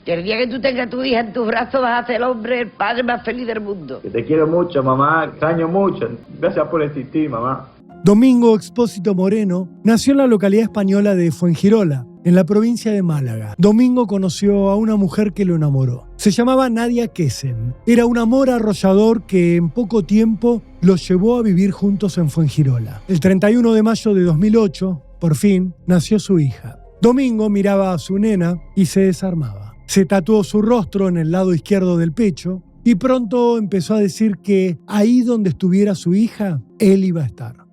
Que el día que tú tengas a tu hija en tus brazos vas a ser el hombre, el padre más feliz del mundo. Que te quiero mucho, mamá, extraño mucho. Gracias por existir, mamá. Domingo Expósito Moreno nació en la localidad española de Fuengirola, en la provincia de Málaga. Domingo conoció a una mujer que lo enamoró. Se llamaba Nadia Kesen. Era un amor arrollador que en poco tiempo los llevó a vivir juntos en Fuengirola. El 31 de mayo de 2008, por fin, nació su hija. Domingo miraba a su nena y se desarmaba. Se tatuó su rostro en el lado izquierdo del pecho y pronto empezó a decir que ahí donde estuviera su hija, él iba a estar.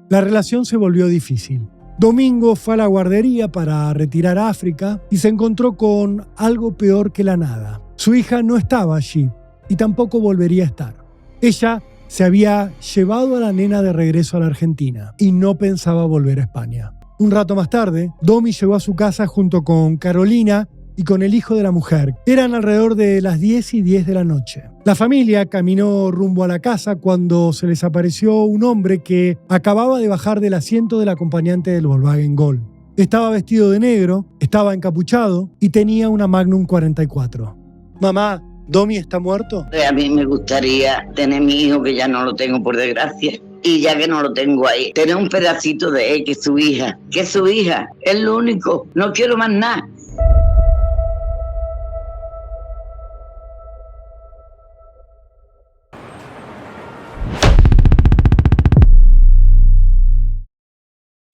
La relación se volvió difícil. Domingo fue a la guardería para retirar a África y se encontró con algo peor que la nada. Su hija no estaba allí y tampoco volvería a estar. Ella se había llevado a la nena de regreso a la Argentina y no pensaba volver a España. Un rato más tarde, Domi llegó a su casa junto con Carolina y con el hijo de la mujer. Eran alrededor de las 10:10 de la noche. La familia caminó rumbo a la casa cuando se les apareció un hombre que acababa de bajar del asiento del acompañante del Volkswagen Gol. Estaba vestido de negro, estaba encapuchado y tenía una Magnum 44. Mamá, ¿Domi está muerto? A mí me gustaría tener mi hijo, que ya no lo tengo por desgracia. Y ya que no lo tengo ahí, tener un pedacito de él, que es su hija. Que es su hija, es lo único. No quiero más nada.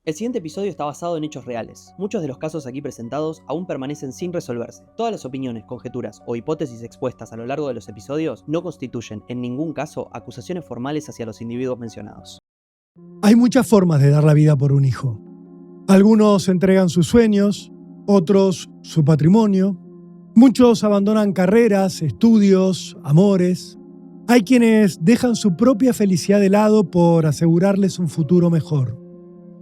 El siguiente episodio está basado en hechos reales. Muchos de los casos aquí presentados aún permanecen sin resolverse. Todas las opiniones, conjeturas o hipótesis expuestas a lo largo de los episodios no constituyen, en ningún caso, acusaciones formales hacia los individuos mencionados. Hay muchas formas de dar la vida por un hijo. Algunos entregan sus sueños, otros su patrimonio. Muchos abandonan carreras, estudios, amores. Hay quienes dejan su propia felicidad de lado por asegurarles un futuro mejor.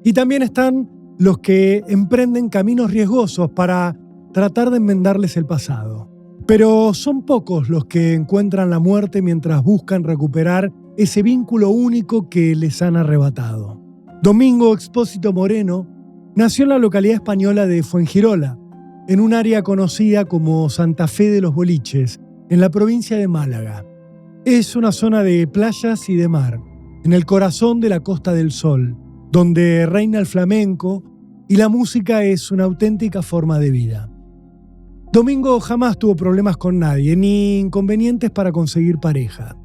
Y también están los que emprenden caminos riesgosos para tratar de enmendarles el pasado. Pero son pocos los que encuentran la muerte mientras buscan recuperar ese vínculo único que les han arrebatado. Domingo Expósito Moreno nació en la localidad española de Fuengirola, en un área conocida como Santa Fe de los Boliches, en la provincia de Málaga. Es una zona de playas y de mar, en el corazón de la Costa del Sol, donde reina el flamenco y la música es una auténtica forma de vida. Domingo jamás tuvo problemas con nadie, ni inconvenientes para conseguir pareja.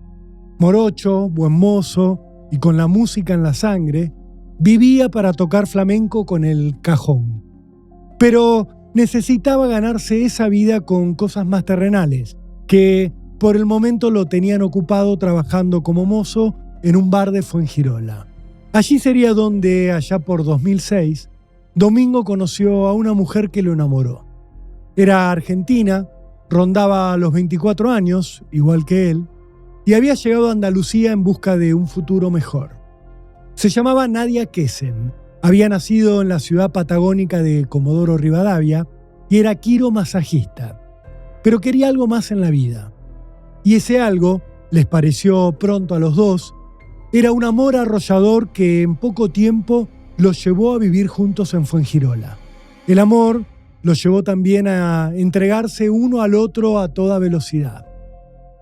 Morocho, buen mozo y con la música en la sangre, vivía para tocar flamenco con el cajón. Pero necesitaba ganarse esa vida con cosas más terrenales, que por el momento lo tenían ocupado trabajando como mozo en un bar de Fuengirola. Allí sería donde, allá por 2006, Domingo conoció a una mujer que lo enamoró. Era argentina, rondaba los 24 años, igual que él, y había llegado a Andalucía en busca de un futuro mejor. Se llamaba Nadia Kesen, había nacido en la ciudad patagónica de Comodoro Rivadavia y era quiromasajista, pero quería algo más en la vida. Y ese algo, les pareció pronto a los dos, era un amor arrollador que en poco tiempo los llevó a vivir juntos en Fuengirola. El amor los llevó también a entregarse uno al otro a toda velocidad.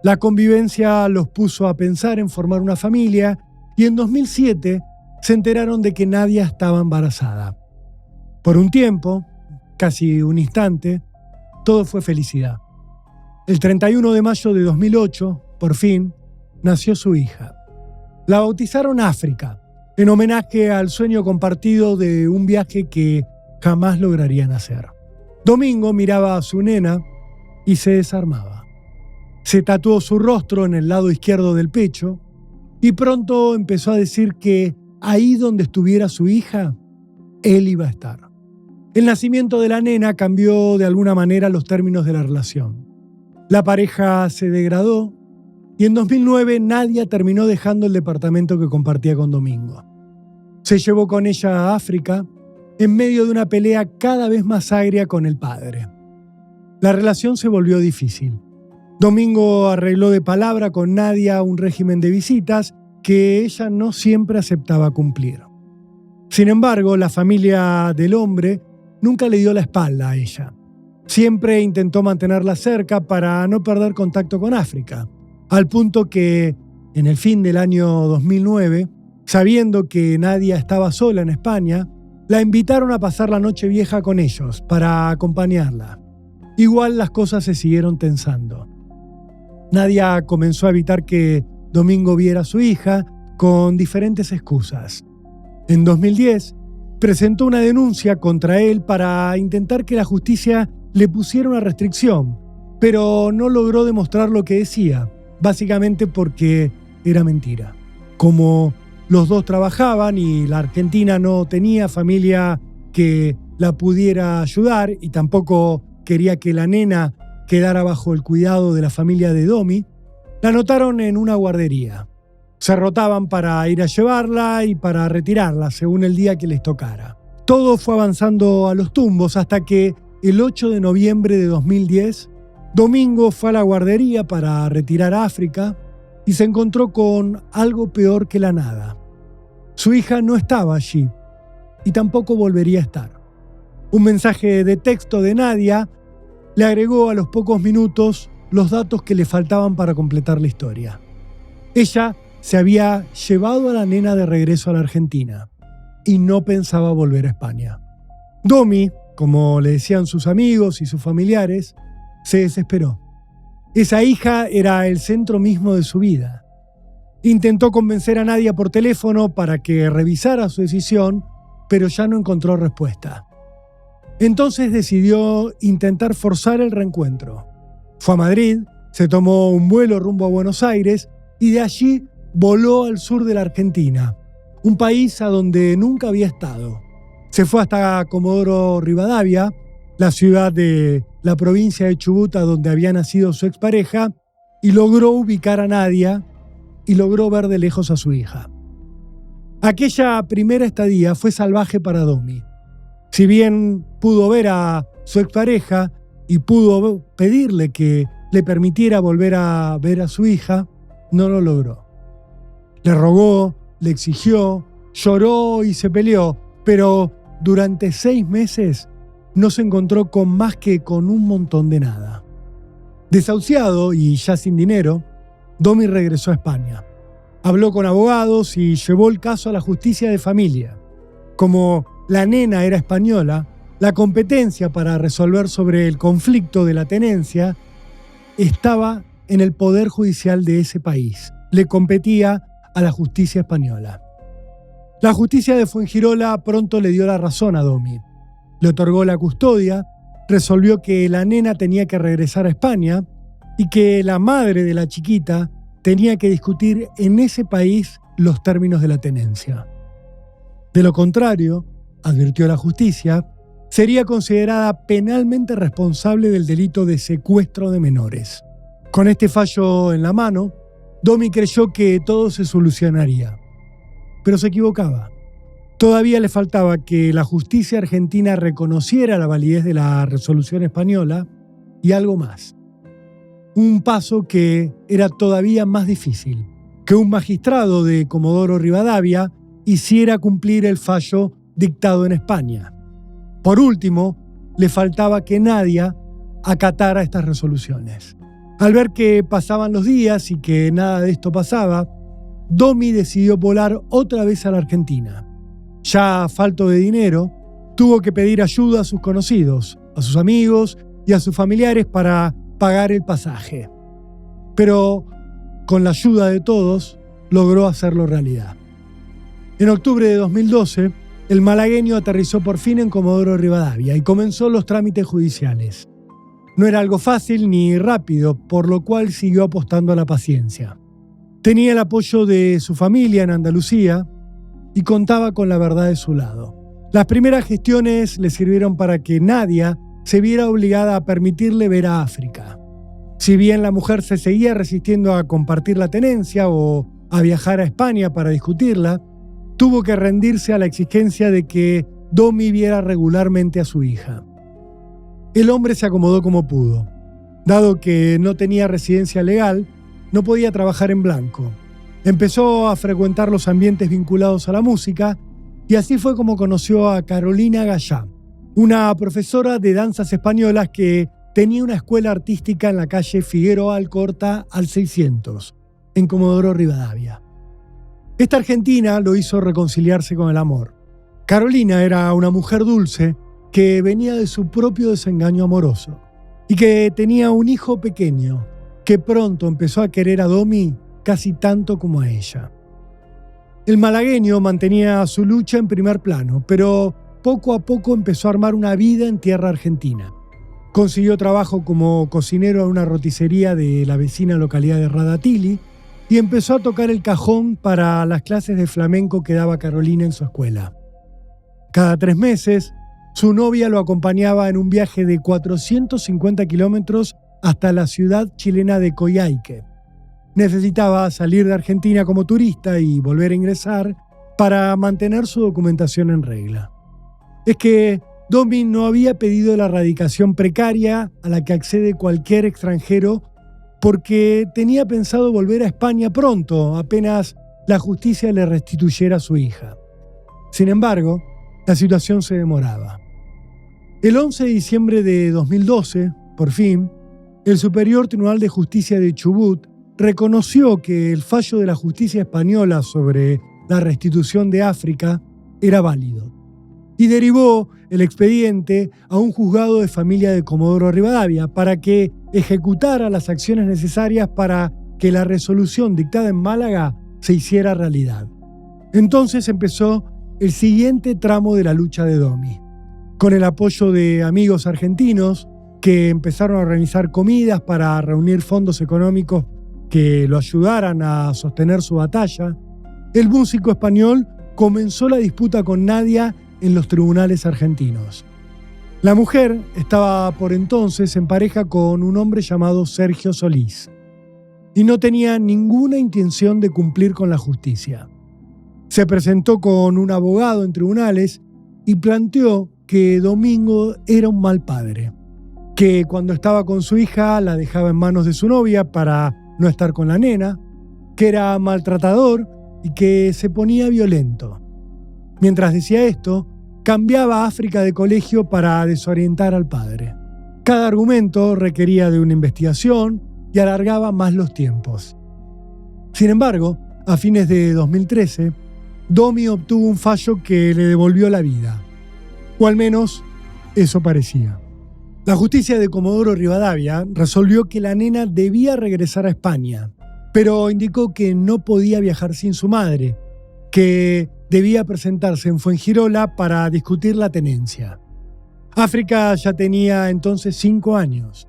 La convivencia los puso a pensar en formar una familia y en 2007 se enteraron de que Nadia estaba embarazada. Por un tiempo, casi un instante, todo fue felicidad. El 31 de mayo de 2008, por fin, nació su hija. La bautizaron África, en homenaje al sueño compartido de un viaje que jamás lograrían hacer. Domingo miraba a su nena y se desarmaba. Se tatuó su rostro en el lado izquierdo del pecho y pronto empezó a decir que ahí donde estuviera su hija, él iba a estar. El nacimiento de la nena cambió de alguna manera los términos de la relación. La pareja se degradó y en 2009 Nadia terminó dejando el departamento que compartía con Domingo. Se llevó con ella a África en medio de una pelea cada vez más agria con el padre. La relación se volvió difícil. Domingo arregló de palabra con Nadia un régimen de visitas que ella no siempre aceptaba cumplir. Sin embargo, la familia del hombre nunca le dio la espalda a ella. Siempre intentó mantenerla cerca para no perder contacto con África, al punto que, en el fin del año 2009, sabiendo que Nadia estaba sola en España, la invitaron a pasar la noche vieja con ellos para acompañarla. Igual las cosas se siguieron tensando. Nadia comenzó a evitar que Domingo viera a su hija con diferentes excusas. En 2010, presentó una denuncia contra él para intentar que la justicia le pusiera una restricción, pero no logró demostrar lo que decía, básicamente porque era mentira. Como los dos trabajaban y la argentina no tenía familia que la pudiera ayudar y tampoco quería que la nena quedara bajo el cuidado de la familia de Domi, la anotaron en una guardería. Se rotaban para ir a llevarla y para retirarla según el día que les tocara. Todo fue avanzando a los tumbos hasta que el 8 de noviembre de 2010, Domingo fue a la guardería para retirar a África y se encontró con algo peor que la nada. Su hija no estaba allí y tampoco volvería a estar. Un mensaje de texto de Nadia le agregó a los pocos minutos los datos que le faltaban para completar la historia. Ella se había llevado a la nena de regreso a la Argentina y no pensaba volver a España. Domi, como le decían sus amigos y sus familiares, se desesperó. Esa hija era el centro mismo de su vida. Intentó convencer a Nadia por teléfono para que revisara su decisión, pero ya no encontró respuesta. Entonces decidió intentar forzar el reencuentro. Fue a Madrid, se tomó un vuelo rumbo a Buenos Aires y de allí voló al sur de la Argentina, un país a donde nunca había estado. Se fue hasta Comodoro Rivadavia, la ciudad de la provincia de Chubut donde había nacido su expareja, y logró ubicar a Nadia y logró ver de lejos a su hija. Aquella primera estadía fue salvaje para Domi. Si bien pudo ver a su expareja y pudo pedirle que le permitiera volver a ver a su hija, no lo logró. Le rogó, le exigió, lloró y se peleó, pero durante 6 meses no se encontró con más que con un montón de nada. Desahuciado y ya sin dinero, Domi regresó a España. Habló con abogados y llevó el caso a la justicia de familia. Como la nena era española, la competencia para resolver sobre el conflicto de la tenencia estaba en el Poder Judicial de ese país. Le competía a la justicia española. La justicia de Fuengirola pronto le dio la razón a Domi. Le otorgó la custodia, resolvió que la nena tenía que regresar a España y que la madre de la chiquita tenía que discutir en ese país los términos de la tenencia. De lo contrario, advirtió la justicia, sería considerada penalmente responsable del delito de secuestro de menores. Con este fallo en la mano, Domi creyó que todo se solucionaría, pero se equivocaba. Todavía le faltaba que la justicia argentina reconociera la validez de la resolución española y algo más. Un paso que era todavía más difícil, que un magistrado de Comodoro Rivadavia hiciera cumplir el fallo dictado en España. Por último, le faltaba que Nadia acatara estas resoluciones. Al ver que pasaban los días y que nada de esto pasaba, Domi decidió volar otra vez a la Argentina. Ya falto de dinero, tuvo que pedir ayuda a sus conocidos, a sus amigos y a sus familiares para pagar el pasaje. Pero con la ayuda de todos, logró hacerlo realidad. En octubre de 2012, el malagueño aterrizó por fin en Comodoro Rivadavia y comenzó los trámites judiciales. No era algo fácil ni rápido, por lo cual siguió apostando a la paciencia. Tenía el apoyo de su familia en Andalucía y contaba con la verdad de su lado. Las primeras gestiones le sirvieron para que Nadia se viera obligada a permitirle ver a África. Si bien la mujer se seguía resistiendo a compartir la tenencia o a viajar a España para discutirla, tuvo que rendirse a la exigencia de que Domi viera regularmente a su hija. El hombre se acomodó como pudo. Dado que no tenía residencia legal, no podía trabajar en blanco. Empezó a frecuentar los ambientes vinculados a la música y así fue como conoció a Carolina Gallá, una profesora de danzas españolas que tenía una escuela artística en la calle Figueroa Alcorta al 600, en Comodoro Rivadavia. Esta argentina lo hizo reconciliarse con el amor. Carolina era una mujer dulce que venía de su propio desengaño amoroso y que tenía un hijo pequeño que pronto empezó a querer a Domi casi tanto como a ella. El malagueño mantenía su lucha en primer plano, pero poco a poco empezó a armar una vida en tierra argentina. Consiguió trabajo como cocinero en una roticería de la vecina localidad de Radatili y empezó a tocar el cajón para las clases de flamenco que daba Carolina en su escuela. Cada 3 meses, su novia lo acompañaba en un viaje de 450 kilómetros hasta la ciudad chilena de Coyhaique. Necesitaba salir de Argentina como turista y volver a ingresar para mantener su documentación en regla. Es que Domi no había pedido la radicación precaria a la que accede cualquier extranjero porque tenía pensado volver a España pronto, apenas la justicia le restituyera a su hija. Sin embargo, la situación se demoraba. El 11 de diciembre de 2012, por fin, el Superior Tribunal de Justicia de Chubut reconoció que el fallo de la justicia española sobre la restitución de África era válido y derivó el expediente a un juzgado de familia de Comodoro Rivadavia para que ejecutara las acciones necesarias para que la resolución dictada en Málaga se hiciera realidad. Entonces empezó el siguiente tramo de la lucha de Domi, con el apoyo de amigos argentinos que empezaron a organizar comidas para reunir fondos económicos que lo ayudaran a sostener su batalla. El músico español comenzó la disputa con Nadia en los tribunales argentinos. La mujer estaba por entonces en pareja con un hombre llamado Sergio Solís y no tenía ninguna intención de cumplir con la justicia. Se presentó con un abogado en tribunales y planteó que Domingo era un mal padre, que cuando estaba con su hija la dejaba en manos de su novia para no estar con la nena, que era maltratador y que se ponía violento. Mientras decía esto, cambiaba a África de colegio para desorientar al padre. Cada argumento requería de una investigación y alargaba más los tiempos. Sin embargo, a fines de 2013, Domi obtuvo un fallo que le devolvió la vida. O al menos, eso parecía. La justicia de Comodoro Rivadavia resolvió que la nena debía regresar a España, pero indicó que no podía viajar sin su madre, que debía presentarse en Fuengirola para discutir la tenencia. África ya tenía entonces 5 años.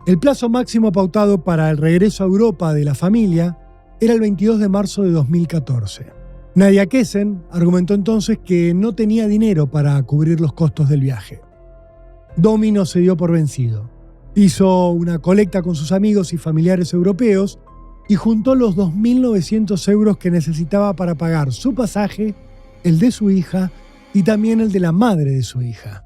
El plazo máximo pautado para el regreso a Europa de la familia era el 22 de marzo de 2014. Nadia Kessen argumentó entonces que no tenía dinero para cubrir los costos del viaje. Domi no se dio por vencido. Hizo una colecta con sus amigos y familiares europeos y juntó los 2.900 euros que necesitaba para pagar su pasaje, el de su hija y también el de la madre de su hija.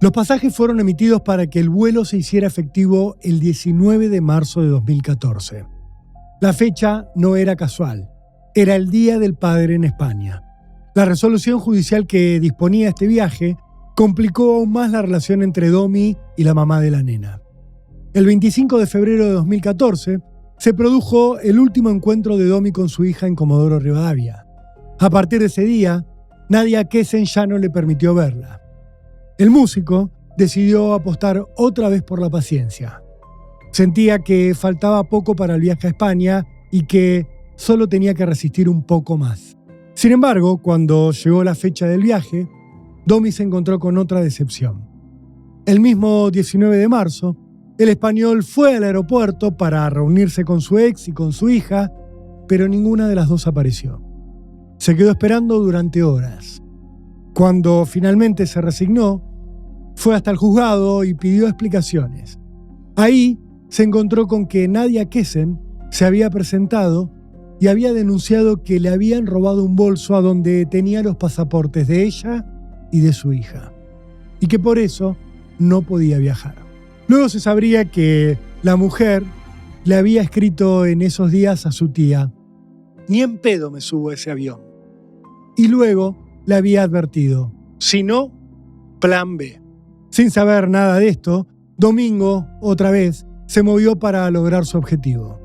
Los pasajes fueron emitidos para que el vuelo se hiciera efectivo el 19 de marzo de 2014. La fecha no era casual, era el Día del Padre en España. La resolución judicial que disponía este viaje complicó aún más la relación entre Domi y la mamá de la nena. El 25 de febrero de 2014 se produjo el último encuentro de Domi con su hija en Comodoro Rivadavia. A partir de ese día, Nadia Kessen ya no le permitió verla. El músico decidió apostar otra vez por la paciencia. Sentía que faltaba poco para el viaje a España y que solo tenía que resistir un poco más. Sin embargo, cuando llegó la fecha del viaje, Domi se encontró con otra decepción. El mismo 19 de marzo, el español fue al aeropuerto para reunirse con su ex y con su hija, pero ninguna de las dos apareció. Se quedó esperando durante horas. Cuando finalmente se resignó, fue hasta el juzgado y pidió explicaciones. Ahí se encontró con que Nadia Kessen se había presentado y había denunciado que le habían robado un bolso a donde tenía los pasaportes de ella y de su hija, y que por eso no podía viajar. Luego se sabría que la mujer le había escrito en esos días a su tía: «Ni en pedo me subo a ese avión». Y luego le había advertido: «Si no, plan B. Sin saber nada de esto, Domingo, otra vez, se movió para lograr su objetivo.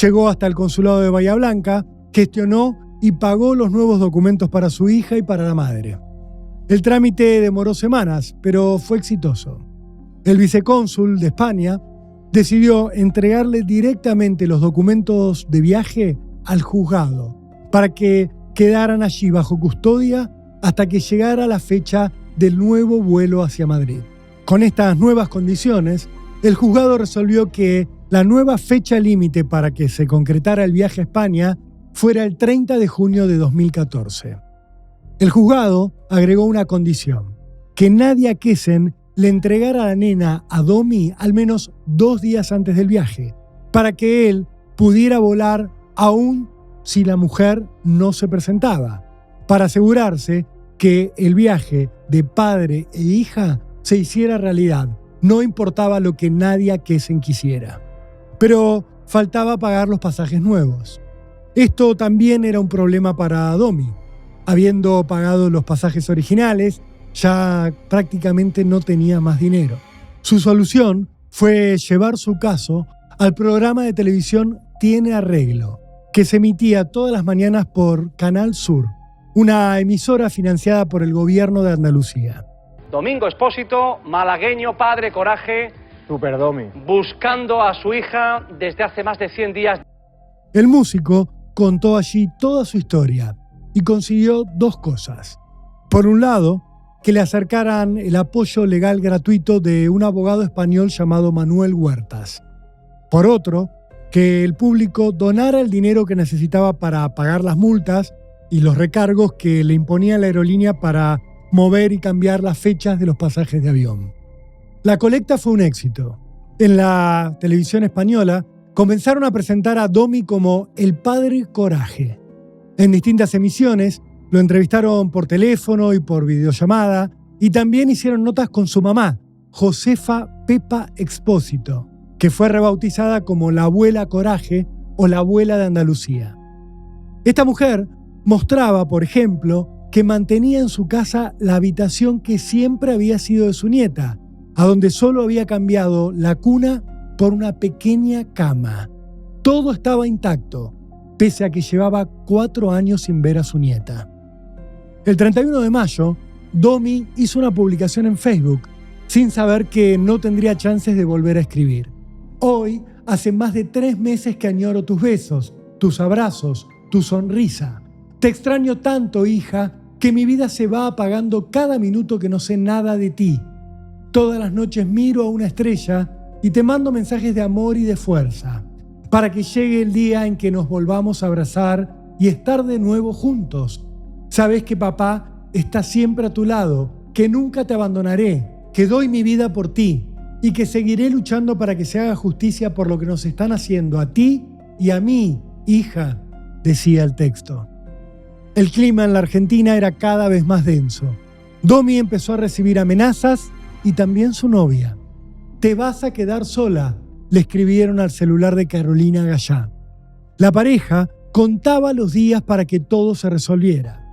Llegó hasta el consulado de Bahía Blanca, gestionó y pagó los nuevos documentos para su hija y para la madre. El trámite demoró semanas, pero fue exitoso. El vicecónsul de España decidió entregarle directamente los documentos de viaje al juzgado para que quedaran allí bajo custodia hasta que llegara la fecha del nuevo vuelo hacia Madrid. Con estas nuevas condiciones, el juzgado resolvió que la nueva fecha límite para que se concretara el viaje a España fuera el 30 de junio de 2014. El juzgado agregó una condición: que Nadia Kesen le entregara a la nena a Domi al menos 2 días antes del viaje, para que él pudiera volar aún si la mujer no se presentaba, para asegurarse que el viaje de padre e hija se hiciera realidad, no importaba lo que Nadia Kesen quisiera. Pero faltaba pagar los pasajes nuevos. Esto también era un problema para Domi. Habiendo pagado los pasajes originales, ya prácticamente no tenía más dinero. Su solución fue llevar su caso al programa de televisión Tiene Arreglo, que se emitía todas las mañanas por Canal Sur, una emisora financiada por el gobierno de Andalucía. Domingo Expósito, malagueño, padre, coraje, Super Domi. buscando a su hija desde hace más de 100 días. El músico contó allí toda su historia y consiguió 2 cosas. Por un lado, que le acercaran el apoyo legal gratuito de un abogado español llamado Manuel Huertas. Por otro, que el público donara el dinero que necesitaba para pagar las multas y los recargos que le imponía la aerolínea para mover y cambiar las fechas de los pasajes de avión. La colecta fue un éxito. En la televisión española comenzaron a presentar a Domi como el padre coraje. En distintas emisiones lo entrevistaron por teléfono y por videollamada, y también hicieron notas con su mamá, Josefa Pepa Expósito, que fue rebautizada como la abuela coraje o la abuela de Andalucía. Esta mujer mostraba, por ejemplo, que mantenía en su casa la habitación que siempre había sido de su nieta, a donde solo había cambiado la cuna por una pequeña cama. Todo estaba intacto, pese a que llevaba 4 años sin ver a su nieta. El 31 de mayo, Domi hizo una publicación en Facebook, sin saber que no tendría chances de volver a escribir. Hoy, hace más de 3 meses que añoro tus besos, tus abrazos, tu sonrisa. Te extraño tanto, hija, que mi vida se va apagando cada minuto que no sé nada de ti. Todas las noches miro a una estrella y te mando mensajes de amor y de fuerza, para que llegue el día en que nos volvamos a abrazar y estar de nuevo juntos. Sabes que papá está siempre a tu lado, que nunca te abandonaré, que doy mi vida por ti y que seguiré luchando para que se haga justicia por lo que nos están haciendo a ti y a mí, hija, decía el texto. El clima en la Argentina era cada vez más denso. Domi empezó a recibir amenazas y también su novia. «Te vas a quedar sola», le escribieron al celular de Carolina Gallá. La pareja contaba los días para que todo se resolviera.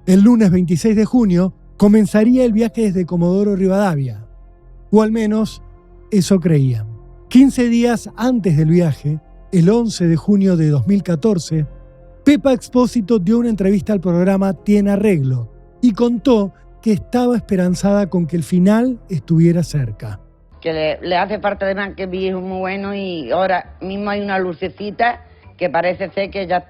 El lunes 26 de junio comenzaría el viaje desde Comodoro Rivadavia. O al menos eso creían. 15 días antes del viaje, el 11 de junio de 2014, Pepa Expósito dio una entrevista al programa Tiene Arreglo y contó que estaba esperanzada con que el final estuviera cerca. Que le hace falta además que mi hijo es muy bueno y ahora mismo hay una lucecita que parece ser que ya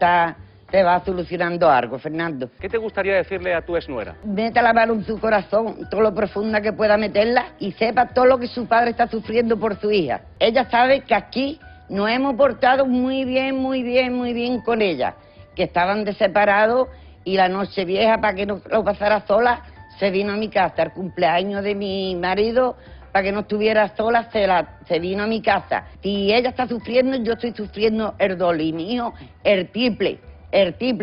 te va solucionando algo, Fernando. ¿Qué te gustaría decirle a tu exnuera? Meta la mano en su corazón, todo lo profunda que pueda meterla y sepa todo lo que su padre está sufriendo por su hija. Ella sabe que aquí nos hemos portado muy bien con ella, que estaban de separados y la noche vieja, para que no lo pasara sola, se vino a mi casa. El cumpleaños de mi marido, para que no estuviera sola, se vino a mi casa. Si ella está sufriendo, yo estoy sufriendo el doble, y mi hijo el triple,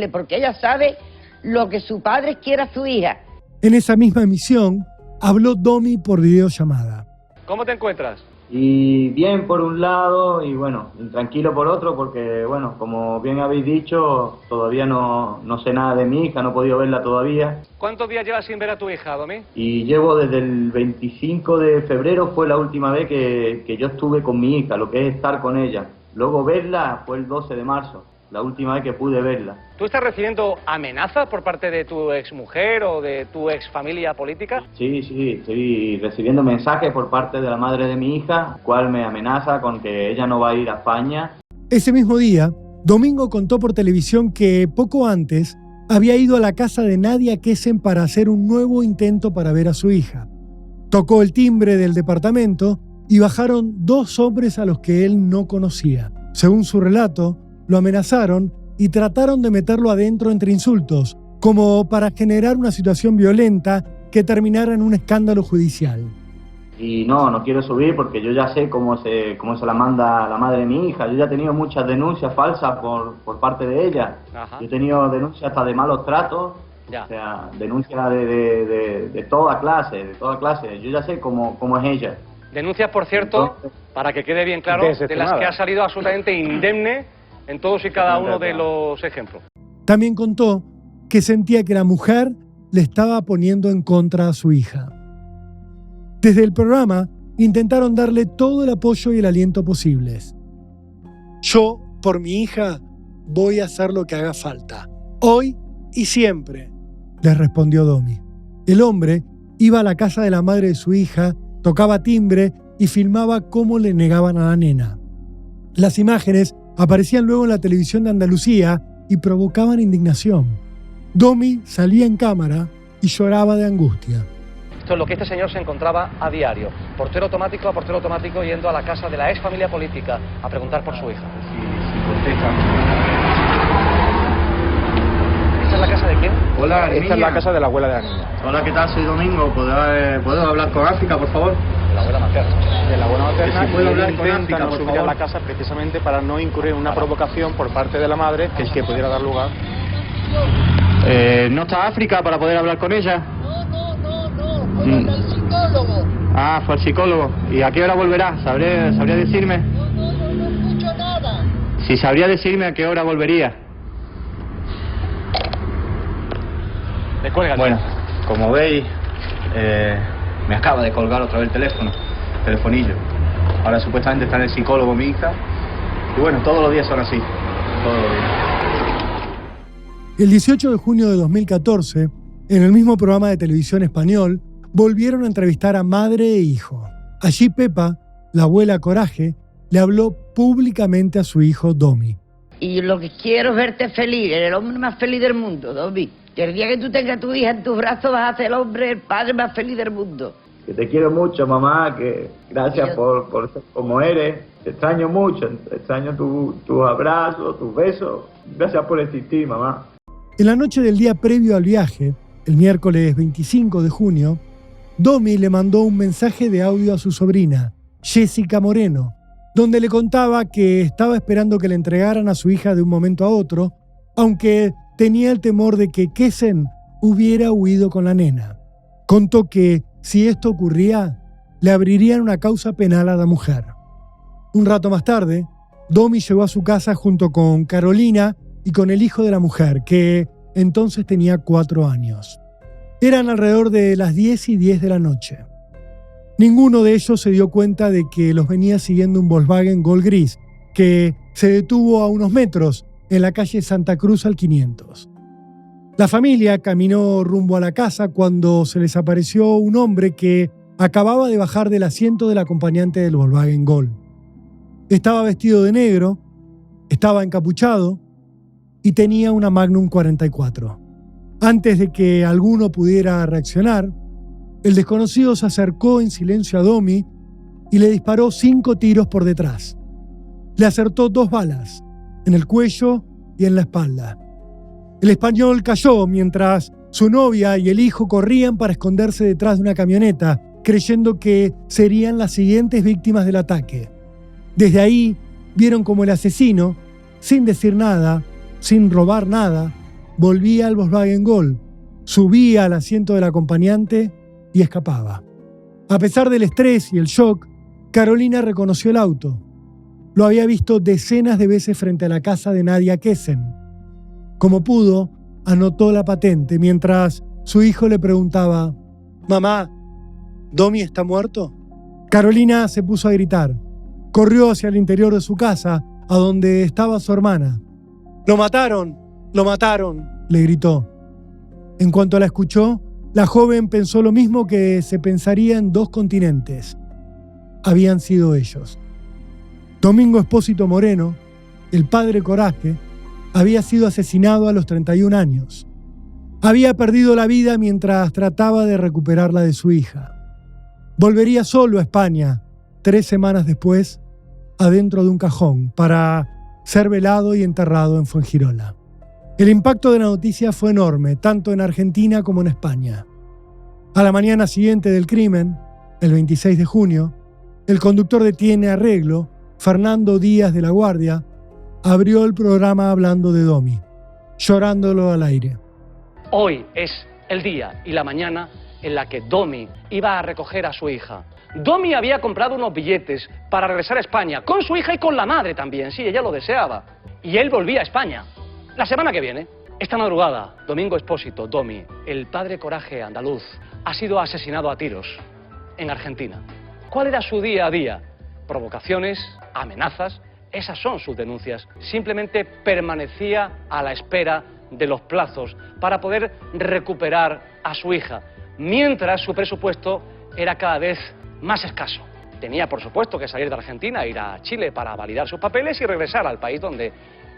porque ella sabe lo que su padre quiere a su hija. En esa misma emisión, habló Domi por videollamada. ¿Cómo te encuentras? Y bien por un lado y bueno, intranquilo por otro, porque bueno, como bien habéis dicho, todavía no sé nada de mi hija, no he podido verla todavía. ¿Cuántos días llevas sin ver a tu hija, Domi? Y llevo desde el 25 de febrero, fue la última vez que yo estuve con mi hija, lo que es estar con ella. Luego verla fue el 12 de marzo, la última vez que pude verla. ¿Tú estás recibiendo amenazas por parte de tu exmujer o de tu exfamilia política? Sí, estoy recibiendo mensajes por parte de la madre de mi hija, cual me amenaza con que ella no va a ir a España. Ese mismo día, Domingo contó por televisión que poco antes había ido a la casa de Nadia Kesen para hacer un nuevo intento para ver a su hija. Tocó el timbre del departamento y bajaron 2 hombres a los que él no conocía. Según su relato, lo amenazaron y trataron de meterlo adentro entre insultos, como para generar una situación violenta que terminara en un escándalo judicial. Y no quiero subir porque yo ya sé cómo se la manda la madre de mi hija. Yo ya he tenido muchas denuncias falsas por parte de ella. Ajá. Yo he tenido denuncias hasta de malos tratos, Ya. o sea, denuncias de toda clase, Yo ya sé cómo es ella. Denuncias, por cierto, Entonces, para que quede bien claro, de las que ha salido absolutamente indemne en todos y cada uno de los ejemplos. También contó que sentía que la mujer le estaba poniendo en contra a su hija. Desde el programa intentaron darle todo el apoyo y el aliento posibles. Yo, por mi hija, voy a hacer lo que haga falta. Hoy y siempre, les respondió Domi. El hombre iba a la casa de la madre de su hija, tocaba timbre y filmaba cómo le negaban a la nena. Las imágenes aparecían luego en la televisión de Andalucía y provocaban indignación. Domi salía en cámara y lloraba de angustia. Esto es lo que este señor se encontraba a diario, portero automático a portero automático, yendo a la casa de la ex familia política a preguntar por su hija. ¿Esta es la casa de quién? Hola, esta es la casa de la abuela de la niña. Hola, ¿qué tal? Soy Domingo. ¿Puedo hablar con África, por favor? De la abuela materna. De la abuela materna. Si puedo hablar con intenta África, no por subir favor. a la casa precisamente para no incurrir en una provocación por parte de la madre que pudiera dar lugar. ¿No está África para poder hablar con ella? No. Fue al psicólogo. Ah, fue al psicólogo. ¿Y a qué hora volverá? ¿Sabría decirme? No escucho nada. Si sabría decirme a qué hora volvería. Le cuelga. Bueno, como veis, me acaba de colgar otra vez el telefonillo. Ahora supuestamente está en el psicólogo mi hija. Y bueno, todos los días son así. Todos los días. El 18 de junio de 2014, en el mismo programa de televisión español, volvieron a entrevistar a madre e hijo. Allí Pepa, la abuela Coraje, le habló públicamente a su hijo Domi. Y lo que quiero es verte feliz, eres el hombre más feliz del mundo, Domi. Que el día que tú tengas a tu hija en tus brazos vas a ser el hombre, el padre más feliz del mundo. Que te quiero mucho, mamá, que gracias por ser como eres. Te extraño mucho, extraño tus abrazos, tus besos. Gracias por existir, mamá. En la noche del día previo al viaje, el miércoles 25 de junio, Domi le mandó un mensaje de audio a su sobrina, Jessica Moreno, donde le contaba que estaba esperando que le entregaran a su hija de un momento a otro, aunque tenía el temor de que Kesen hubiera huido con la nena. Contó que, si esto ocurría, le abrirían una causa penal a la mujer. Un rato más tarde, Domi llegó a su casa junto con Carolina y con el hijo de la mujer, que entonces tenía 4 años. Eran alrededor de las 10:10 de la noche. Ninguno de ellos se dio cuenta de que los venía siguiendo un Volkswagen Gol gris, que se detuvo a unos metros en la calle Santa Cruz al 500. La familia caminó rumbo a la casa cuando se les apareció un hombre que acababa de bajar del asiento del acompañante del Volkswagen Gol. Estaba vestido de negro, estaba encapuchado y tenía una Magnum 44. Antes de que alguno pudiera reaccionar, el desconocido se acercó en silencio a Domi y le disparó 5 tiros por detrás. Le acertó 2 balas, en el cuello y en la espalda. El español cayó mientras su novia y el hijo corrían para esconderse detrás de una camioneta, creyendo que serían las siguientes víctimas del ataque. Desde ahí vieron como el asesino, sin decir nada, sin robar nada, volvía al Volkswagen Gol, subía al asiento del acompañante y escapaba. A pesar del estrés y el shock, Carolina reconoció el auto. Lo había visto decenas de veces frente a la casa de Nadia Kessen. Como pudo, anotó la patente mientras su hijo le preguntaba: «Mamá, ¿Domi está muerto?». Carolina se puso a gritar. Corrió hacia el interior de su casa, a donde estaba su hermana. «¡Lo mataron! ¡Lo mataron!», le gritó. En cuanto la escuchó, la joven pensó lo mismo que se pensaría en 2 continentes. Habían sido ellos. Domingo Espósito Moreno, el padre Coraje, había sido asesinado a los 31 años. Había perdido la vida mientras trataba de recuperarla de su hija. Volvería solo a España 3 semanas después, adentro de un cajón, para ser velado y enterrado en Fuengirola. El impacto de la noticia fue enorme, tanto en Argentina como en España. A la mañana siguiente del crimen, el 26 de junio, el conductor de Tiene Arreglo, Fernando Díaz de la Guardia, abrió el programa hablando de Domi, llorándolo al aire. Hoy es el día y la mañana en la que Domi iba a recoger a su hija. Domi había comprado unos billetes para regresar a España, con su hija y con la madre también, sí, ella lo deseaba. Y él volvía a España, la semana que viene. Esta madrugada, Domingo Espósito, Domi, el padre Coraje andaluz, ha sido asesinado a tiros en Argentina. ¿Cuál era su día a día? Provocaciones, amenazas, esas son sus denuncias. Simplemente permanecía a la espera de los plazos para poder recuperar a su hija, mientras su presupuesto era cada vez más escaso. Tenía, por supuesto, que salir de Argentina, ir a Chile para validar sus papeles y regresar al país donde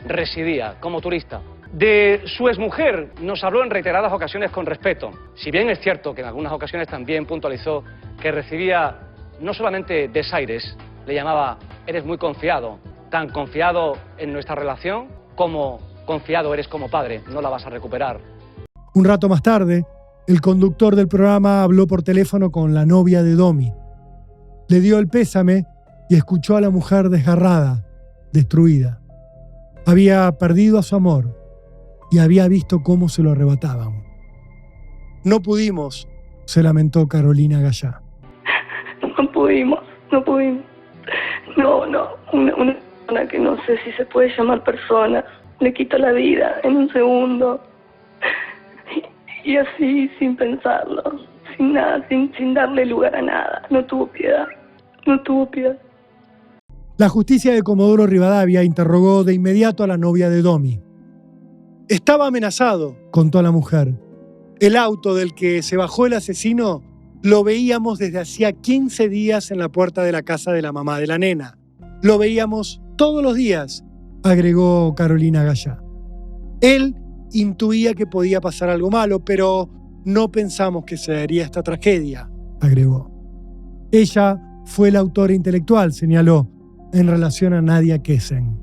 residía como turista. De su exmujer nos habló en reiteradas ocasiones con respeto. Si bien es cierto que en algunas ocasiones también puntualizó que recibía no solamente desaires, le llamaba: eres muy confiado, tan confiado en nuestra relación como confiado eres como padre, no la vas a recuperar. Un rato más tarde, el conductor del programa habló por teléfono con la novia de Domi. Le dio el pésame y escuchó a la mujer desgarrada, destruida. Había perdido a su amor y había visto cómo se lo arrebataban. «No pudimos», se lamentó Carolina Gallá. No pudimos. No, una persona que no sé si se puede llamar persona, le quita la vida en un segundo. Y así, sin pensarlo, sin nada, sin darle lugar a nada. No tuvo piedad. La justicia de Comodoro Rivadavia interrogó de inmediato a la novia de Domi. «Estaba amenazado», contó la mujer. «El auto del que se bajó el asesino lo veíamos desde hacía 15 días en la puerta de la casa de la mamá de la nena. Lo veíamos todos los días», agregó Carolina Gallá. «Él intuía que podía pasar algo malo, pero no pensamos que se daría esta tragedia», agregó. Ella fue la autora intelectual, señaló, en relación a Nadia Kessen.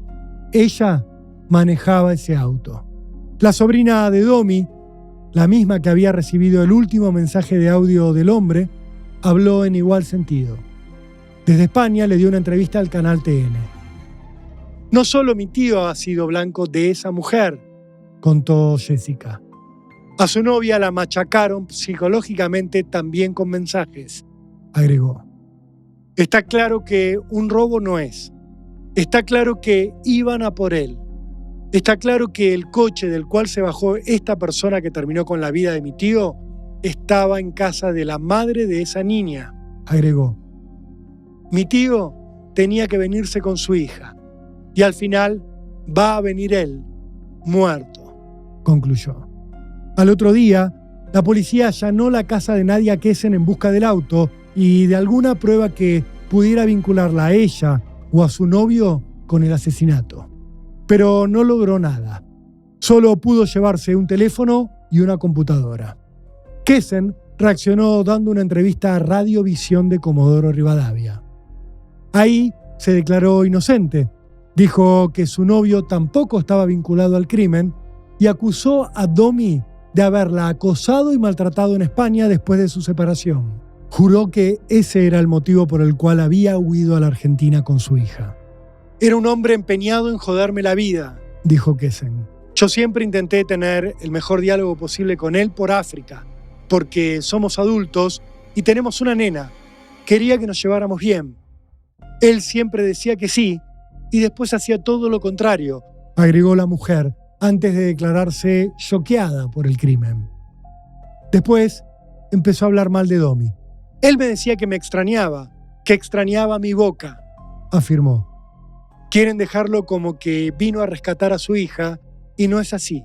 Ella manejaba ese auto. La sobrina de Domi, la misma que había recibido el último mensaje de audio del hombre, habló en igual sentido. Desde España le dio una entrevista al canal TN. «No solo mi tío ha sido blanco de esa mujer», contó Jessica. «A su novia la machacaron psicológicamente también con mensajes», agregó. «Está claro que un robo no es. Está claro que iban a por él. Está claro que el coche del cual se bajó esta persona que terminó con la vida de mi tío estaba en casa de la madre de esa niña», agregó. «Mi tío tenía que venirse con su hija y al final va a venir él, muerto», concluyó. Al otro día, la policía allanó la casa de Nadia Kessen en busca del auto y de alguna prueba que pudiera vincularla a ella o a su novio con el asesinato. Pero no logró nada. Solo pudo llevarse un teléfono y una computadora. Kessen reaccionó dando una entrevista a Radiovisión de Comodoro Rivadavia. Ahí se declaró inocente. Dijo que su novio tampoco estaba vinculado al crimen y acusó a Domi de haberla acosado y maltratado en España después de su separación. Juró que ese era el motivo por el cual había huido a la Argentina con su hija. «Era un hombre empeñado en joderme la vida», dijo Kessen. «Yo siempre intenté tener el mejor diálogo posible con él por África, porque somos adultos y tenemos una nena. Quería que nos lleváramos bien. Él siempre decía que sí y después hacía todo lo contrario, agregó la mujer antes de declararse choqueada por el crimen. Después empezó a hablar mal de Domi. Él me decía que me extrañaba, que extrañaba mi boca, afirmó. Quieren dejarlo como que vino a rescatar a su hija y no es así.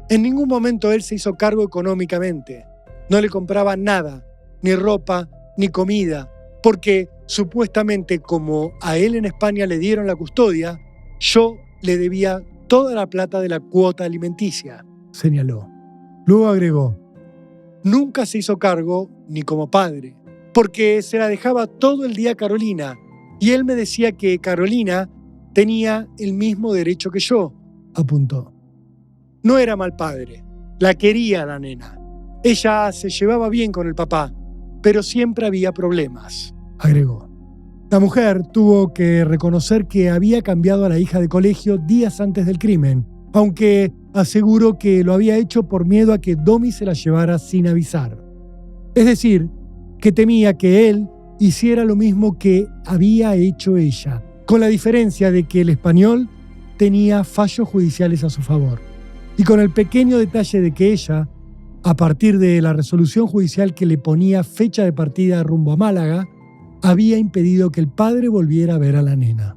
En ningún momento él se hizo cargo económicamente. No le compraba nada, ni ropa, ni comida, porque supuestamente como a él en España le dieron la custodia, yo le debía toda la plata de la cuota alimenticia, señaló. Luego agregó, nunca se hizo cargo ni como padre, porque se la dejaba todo el día a Carolina, y él me decía que Carolina tenía el mismo derecho que yo, apuntó. No era mal padre, la quería la nena. Ella se llevaba bien con el papá, pero siempre había problemas, agregó. La mujer tuvo que reconocer que había cambiado a la hija de colegio días antes del crimen, aunque aseguró que lo había hecho por miedo a que Domi se la llevara sin avisar. Es decir, que temía que él hiciera lo mismo que había hecho ella, con la diferencia de que el español tenía fallos judiciales a su favor. Y con el pequeño detalle de que ella, a partir de la resolución judicial que le ponía fecha de partida rumbo a Málaga, había impedido que el padre volviera a ver a la nena.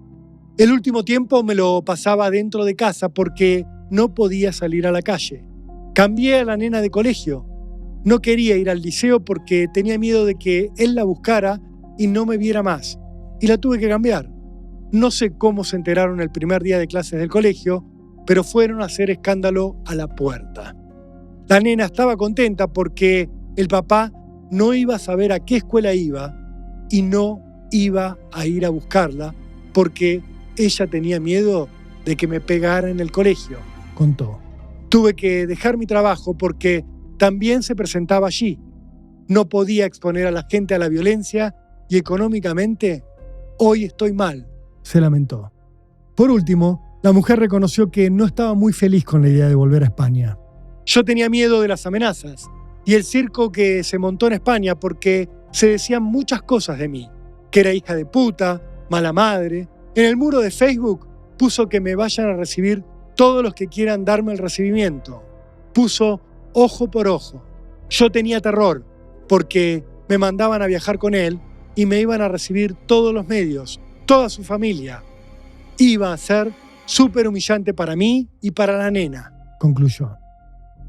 El último tiempo me lo pasaba dentro de casa porque no podía salir a la calle. Cambié a la nena de colegio. No quería ir al liceo porque tenía miedo de que él la buscara y no me viera más. Y la tuve que cambiar. No sé cómo se enteraron el primer día de clases del colegio, pero fueron a hacer escándalo a la puerta. La nena estaba contenta porque el papá no iba a saber a qué escuela iba y no iba a ir a buscarla porque ella tenía miedo de que me pegara en el colegio, contó. Tuve que dejar mi trabajo porque también se presentaba allí. No podía exponer a la gente a la violencia y económicamente hoy estoy mal, se lamentó. Por último, la mujer reconoció que no estaba muy feliz con la idea de volver a España. Yo tenía miedo de las amenazas y el circo que se montó en España porque se decían muchas cosas de mí, que era hija de puta, mala madre. En el muro de Facebook puso que me vayan a recibir todos los que quieran darme el recibimiento. Puso ojo por ojo. Yo tenía terror porque me mandaban a viajar con él y me iban a recibir todos los medios, toda su familia. Iba a ser súper humillante para mí y para la nena, concluyó.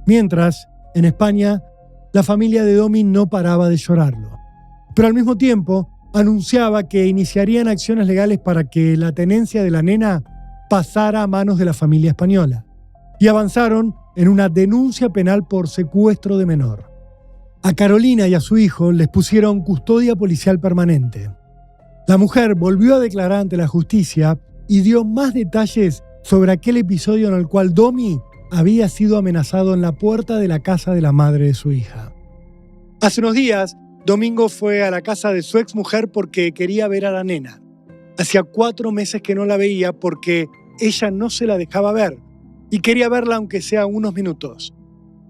Mientras, en España, la familia de Domi no paraba de llorarlo. Pero al mismo tiempo, anunciaba que iniciarían acciones legales para que la tenencia de la nena pasara a manos de la familia española. Y avanzaron en una denuncia penal por secuestro de menor. A Carolina y a su hijo les pusieron custodia policial permanente. La mujer volvió a declarar ante la justicia y dio más detalles sobre aquel episodio en el cual Domi había sido amenazado en la puerta de la casa de la madre de su hija. Hace unos días, Domingo fue a la casa de su exmujer porque quería ver a la nena. Hacía 4 meses que no la veía porque ella no se la dejaba ver y quería verla aunque sea unos minutos.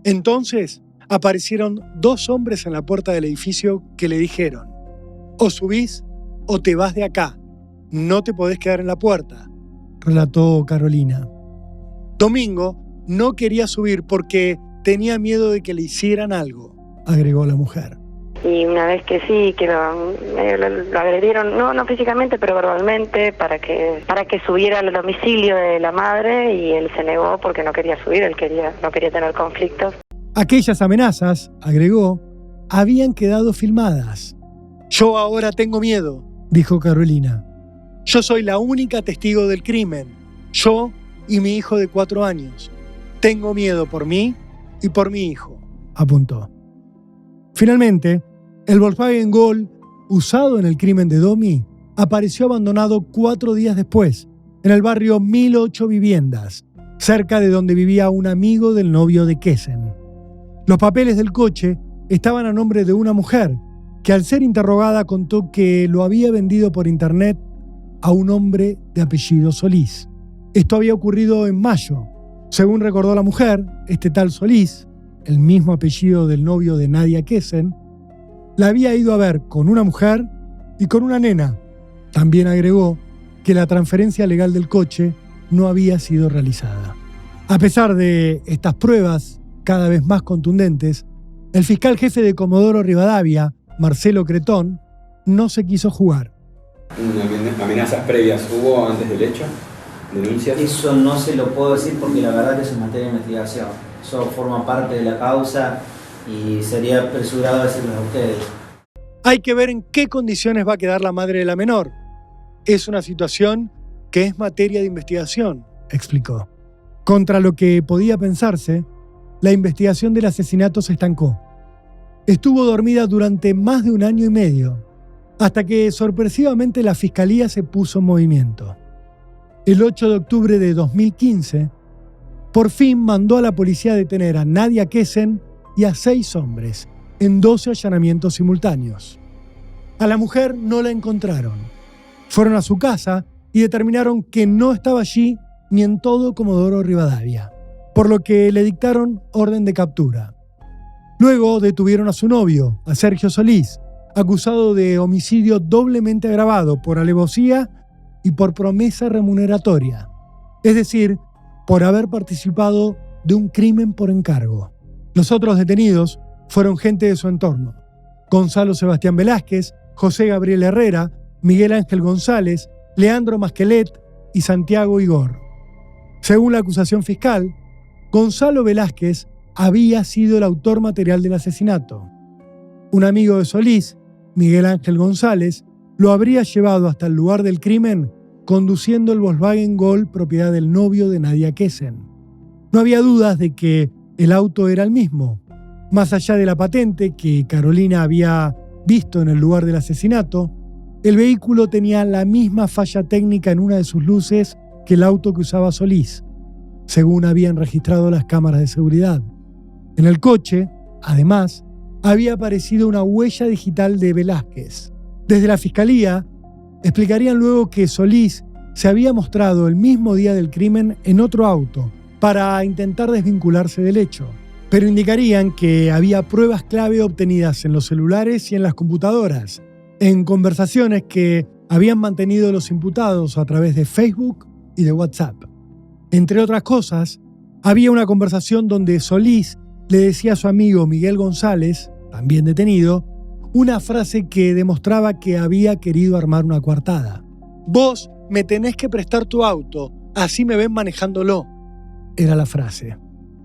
Entonces aparecieron 2 hombres en la puerta del edificio que le dijeron: o subís o te vas de acá, no te podés quedar en la puerta, relató Carolina. Domingo no quería subir porque tenía miedo de que le hicieran algo, agregó la mujer. Y una vez que sí, que lo agredieron, no físicamente, pero verbalmente, para que subiera al domicilio de la madre, y él se negó porque no quería subir, no quería tener conflictos. Aquellas amenazas, agregó, habían quedado filmadas. Yo ahora tengo miedo, dijo Carolina. Yo soy la única testigo del crimen, yo y mi hijo de 4 años. Tengo miedo por mí y por mi hijo, apuntó. Finalmente, el Volkswagen Gol, usado en el crimen de Domi, apareció abandonado 4 días después, en el barrio 1008 Viviendas, cerca de donde vivía un amigo del novio de Kessen. Los papeles del coche estaban a nombre de una mujer, que al ser interrogada contó que lo había vendido por internet a un hombre de apellido Solís. Esto había ocurrido en mayo. Según recordó la mujer, este tal Solís, el mismo apellido del novio de Nadia Kessen, la había ido a ver con una mujer y con una nena, También agregó que la transferencia legal del coche no había sido realizada. A pesar de estas pruebas cada vez más contundentes, el fiscal jefe de Comodoro Rivadavia, Marcelo Cretón, no se quiso jugar. ¿Amenazas previas hubo antes del hecho? ¿Denuncias? Eso no se lo puedo decir porque la verdad que eso es materia de investigación. Eso forma parte de la causa y sería apresurado decirles a ustedes. Hay que ver en qué condiciones va a quedar la madre de la menor. Es una situación que es materia de investigación, explicó. Contra lo que podía pensarse, la investigación del asesinato se estancó. Estuvo dormida durante más de 1 año y medio, hasta que sorpresivamente la Fiscalía se puso en movimiento. El 8 de octubre de 2015, por fin mandó a la policía a detener a Nadia Kesen y a 6 hombres en 12 allanamientos simultáneos. A la mujer no la encontraron. Fueron a su casa y determinaron que no estaba allí ni en todo Comodoro Rivadavia, por lo que le dictaron orden de captura. Luego detuvieron a su novio, a Sergio Solís, acusado de homicidio doblemente agravado por alevosía y por promesa remuneratoria, es decir, por haber participado de un crimen por encargo. Los otros detenidos fueron gente de su entorno: Gonzalo Sebastián Velázquez, José Gabriel Herrera, Miguel Ángel González, Leandro Masquelet y Santiago Igor. Según la acusación fiscal, Gonzalo Velázquez había sido el autor material del asesinato. Un amigo de Solís, Miguel Ángel González, lo habría llevado hasta el lugar del crimen conduciendo el Volkswagen Gol propiedad del novio de Nadia Kesen. No había dudas de que el auto era el mismo. Más allá de la patente que Carolina había visto en el lugar del asesinato, el vehículo tenía la misma falla técnica en una de sus luces que el auto que usaba Solís, según habían registrado las cámaras de seguridad. En el coche, además, había aparecido una huella digital de Velázquez. Desde la Fiscalía, explicarían luego que Solís se había mostrado el mismo día del crimen en otro auto para intentar desvincularse del hecho, pero indicarían que había pruebas clave obtenidas en los celulares y en las computadoras, en conversaciones que habían mantenido los imputados a través de Facebook y de WhatsApp. Entre otras cosas, había una conversación donde Solís le decía a su amigo Miguel González, también detenido, una frase que demostraba que había querido armar una coartada. «Vos me tenés que prestar tu auto, así me ven manejándolo», era la frase.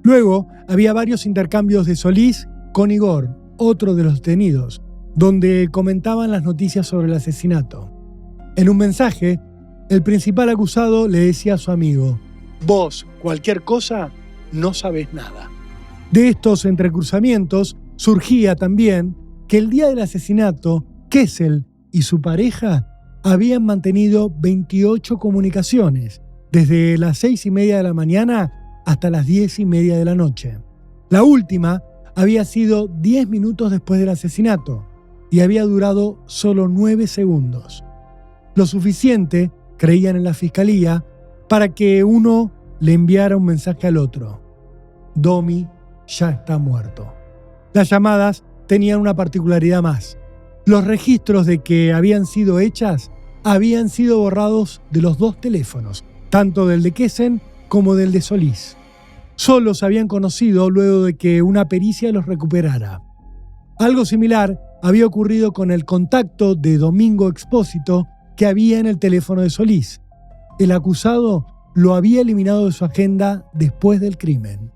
Luego había varios intercambios de Solís con Igor, otro de los detenidos, donde comentaban las noticias sobre el asesinato. En un mensaje, el principal acusado le decía a su amigo: «Vos, cualquier cosa, no sabés nada». De estos entrecruzamientos surgía también que el día del asesinato, Kessel y su pareja habían mantenido 28 comunicaciones, desde las 6:30 de la mañana hasta las 10:30 de la noche. La última había sido 10 minutos después del asesinato y había durado solo 9 segundos. Lo suficiente, creían en la Fiscalía, para que uno le enviara un mensaje al otro: «Domi ya está muerto». Las llamadas tenían una particularidad más. Los registros de que habían sido hechas habían sido borrados de los 2 teléfonos, tanto del de Kesen como del de Solís. Solo se habían conocido luego de que una pericia los recuperara. Algo similar había ocurrido con el contacto de Domingo Expósito que había en el teléfono de Solís. El acusado lo había eliminado de su agenda después del crimen.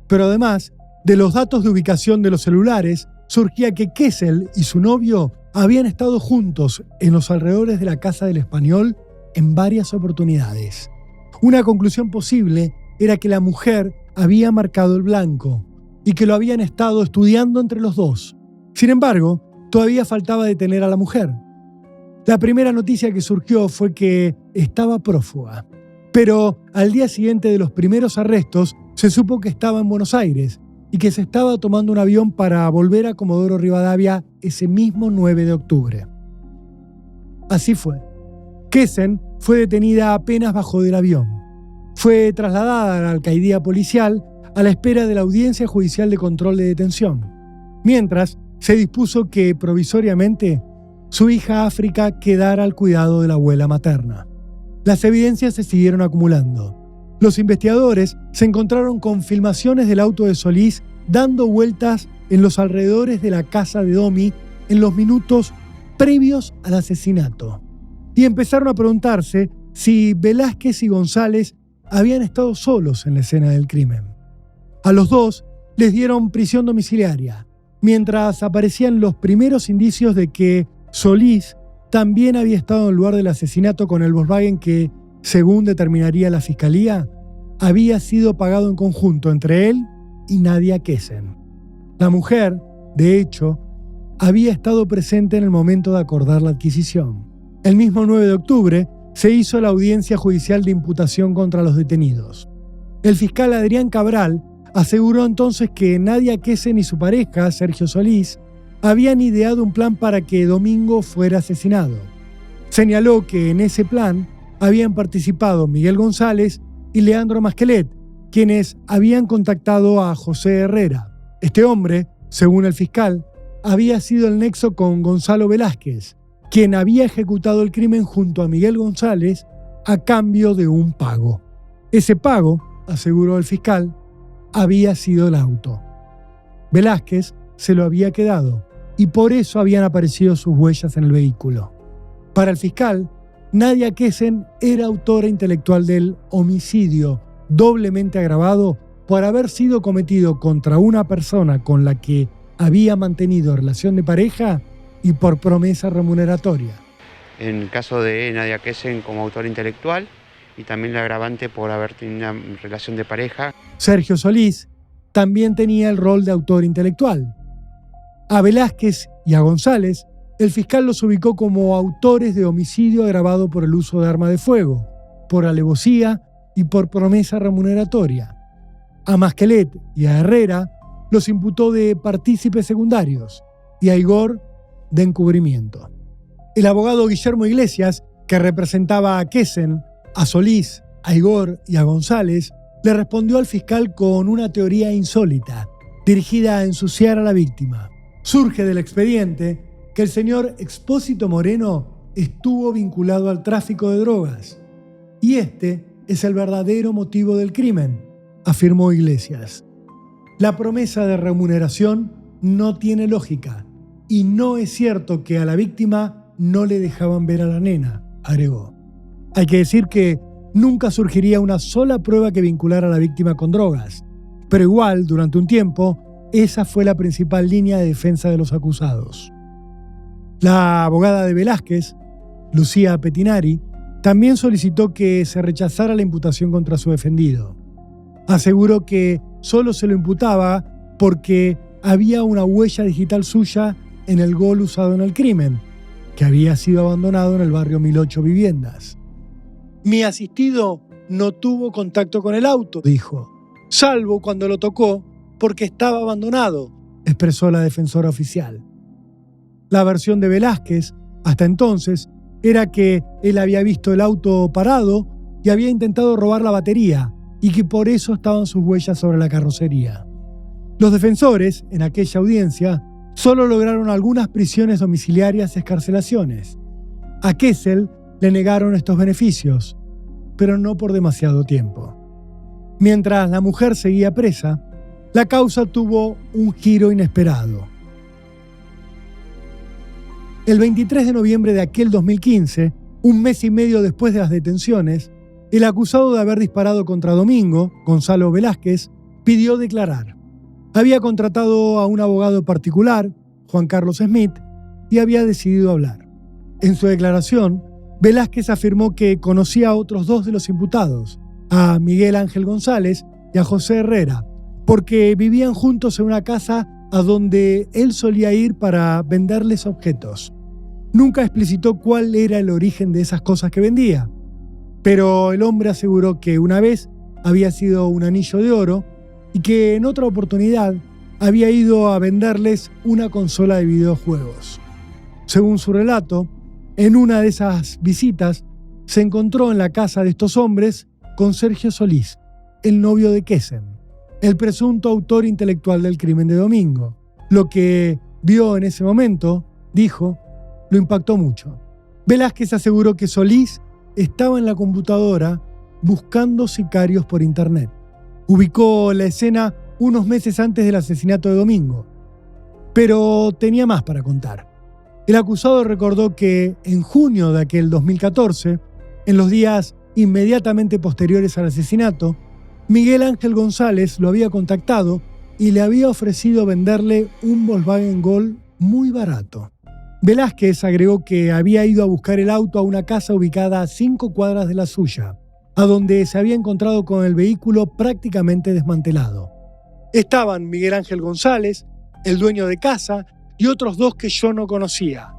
Pero además, de los datos de ubicación de los celulares, surgía que Kessel y su novio habían estado juntos en los alrededores de la Casa del Español en varias oportunidades. Una conclusión posible era que la mujer había marcado el blanco y que lo habían estado estudiando entre los dos. Sin embargo, todavía faltaba detener a la mujer. La primera noticia que surgió fue que estaba prófuga, pero al día siguiente de los primeros arrestos se supo que estaba en Buenos Aires y que se estaba tomando un avión para volver a Comodoro Rivadavia ese mismo 9 de octubre. Así fue. Kesen fue detenida apenas bajó del avión. Fue trasladada a la alcaidía policial a la espera de la audiencia judicial de control de detención, mientras se dispuso que provisoriamente su hija África quedara al cuidado de la abuela materna. Las evidencias se siguieron acumulando. Los investigadores se encontraron con filmaciones del auto de Solís dando vueltas en los alrededores de la casa de Domi en los minutos previos al asesinato. Y empezaron a preguntarse si Velázquez y González habían estado solos en la escena del crimen. A los dos les dieron prisión domiciliaria, mientras aparecían los primeros indicios de que Solís también había estado en el lugar del asesinato con el Volkswagen que, según determinaría la fiscalía, había sido pagado en conjunto entre él y Nadia Kessen. La mujer, de hecho, había estado presente en el momento de acordar la adquisición. El mismo 9 de octubre se hizo la audiencia judicial de imputación contra los detenidos. El fiscal Adrián Cabral aseguró entonces que Nadia Kessen y su pareja, Sergio Solís, habían ideado un plan para que Domingo fuera asesinado. Señaló que en ese plan habían participado Miguel González y Leandro Masquelet, quienes habían contactado a José Herrera. Este hombre, según el fiscal, había sido el nexo con Gonzalo Velázquez, quien había ejecutado el crimen junto a Miguel González a cambio de un pago. Ese pago, aseguró el fiscal, había sido el auto. Velázquez se lo había quedado y por eso habían aparecido sus huellas en el vehículo. Para el fiscal, Nadia Kessen era autora intelectual del homicidio doblemente agravado por haber sido cometido contra una persona con la que había mantenido relación de pareja y por promesa remuneratoria. En el caso de Nadia Kessen como autor intelectual y también la agravante por haber tenido una relación de pareja. Sergio Solís también tenía el rol de autor intelectual. A Velázquez y a González, el fiscal los ubicó como autores de homicidio agravado por el uso de arma de fuego, por alevosía y por promesa remuneratoria. A Masquelet y a Herrera los imputó de partícipes secundarios y a Igor de encubrimiento. El abogado Guillermo Iglesias, que representaba a Kessen, a Solís, a Igor y a González, le respondió al fiscal con una teoría insólita, dirigida a ensuciar a la víctima. Surge del expediente que el señor Expósito Moreno estuvo vinculado al tráfico de drogas. Y este es el verdadero motivo del crimen, afirmó Iglesias. La promesa de remuneración no tiene lógica y no es cierto que a la víctima no le dejaban ver a la nena, agregó. Hay que decir que nunca surgiría una sola prueba que vinculara a la víctima con drogas, pero igual, durante un tiempo, esa fue la principal línea de defensa de los acusados. La abogada de Velázquez, Lucía Pettinari, también solicitó que se rechazara la imputación contra su defendido. Aseguró que solo se lo imputaba porque había una huella digital suya en el Gol usado en el crimen, que había sido abandonado en el barrio 1008 Viviendas. Mi asistido no tuvo contacto con el auto, dijo, salvo cuando lo tocó porque estaba abandonado, expresó la defensora oficial. La versión de Velázquez, hasta entonces, era que él había visto el auto parado y había intentado robar la batería y que por eso estaban sus huellas sobre la carrocería. Los defensores, en aquella audiencia, solo lograron algunas prisiones domiciliarias y excarcelaciones. A Kessel le negaron estos beneficios, pero no por demasiado tiempo. Mientras la mujer seguía presa, la causa tuvo un giro inesperado. El 23 de noviembre de aquel 2015, un mes y medio después de las detenciones, el acusado de haber disparado contra Domingo, Gonzalo Velázquez, pidió declarar. Había contratado a un abogado particular, Juan Carlos Smith, y había decidido hablar. En su declaración, Velázquez afirmó que conocía a otros dos de los imputados, a Miguel Ángel González y a José Herrera, porque vivían juntos en una casa a donde él solía ir para venderles objetos. Nunca explicitó cuál era el origen de esas cosas que vendía, pero el hombre aseguró que una vez había sido un anillo de oro y que en otra oportunidad había ido a venderles una consola de videojuegos. Según su relato, en una de esas visitas se encontró en la casa de estos hombres con Sergio Solís, el novio de Kessen, el presunto autor intelectual del crimen de Domingo. Lo que vio en ese momento, dijo, lo impactó mucho. Velázquez aseguró que Solís estaba en la computadora buscando sicarios por internet. Ubicó la escena unos meses antes del asesinato de Domingo, pero tenía más para contar. El acusado recordó que en junio de aquel 2014, en los días inmediatamente posteriores al asesinato, Miguel Ángel González lo había contactado y le había ofrecido venderle un Volkswagen Gol muy barato. Velázquez agregó que había ido a buscar el auto a una casa ubicada a 5 cuadras de la suya, a donde se había encontrado con el vehículo prácticamente desmantelado. Estaban Miguel Ángel González, el dueño de casa, y otros 2 que yo no conocía.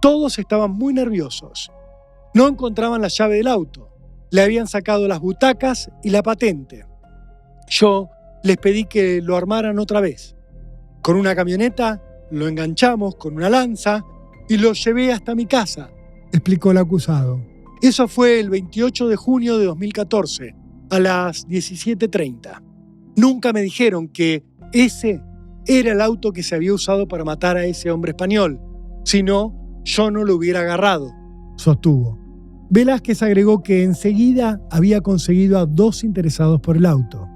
Todos estaban muy nerviosos. No encontraban la llave del auto. Le habían sacado las butacas y la patente. Yo les pedí que lo armaran otra vez. Con una camioneta lo enganchamos con una lanza y lo llevé hasta mi casa, explicó el acusado. Eso fue el 28 de junio de 2014, a las 17:30. Nunca me dijeron que ese era el auto que se había usado para matar a ese hombre español. Si no, yo no lo hubiera agarrado, sostuvo. Velázquez agregó que enseguida había conseguido a 2 interesados por el auto.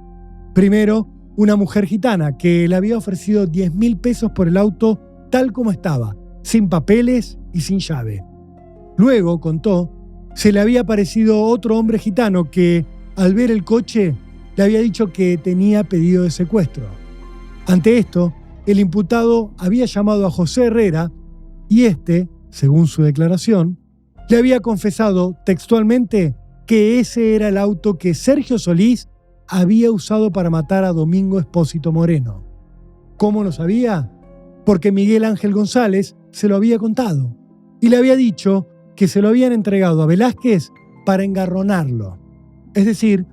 Primero, una mujer gitana que le había ofrecido 10.000 pesos por el auto tal como estaba, sin papeles y sin llave. Luego, contó, se le había aparecido otro hombre gitano que, al ver el coche, le había dicho que tenía pedido de secuestro. Ante esto, el imputado había llamado a José Herrera y este, según su declaración, le había confesado textualmente que ese era el auto que Sergio Solís había usado para matar a Domingo Espósito Moreno. ¿Cómo lo sabía? Porque Miguel Ángel González se lo había contado y le había dicho que se lo habían entregado a Velázquez para engarronarlo, es decir,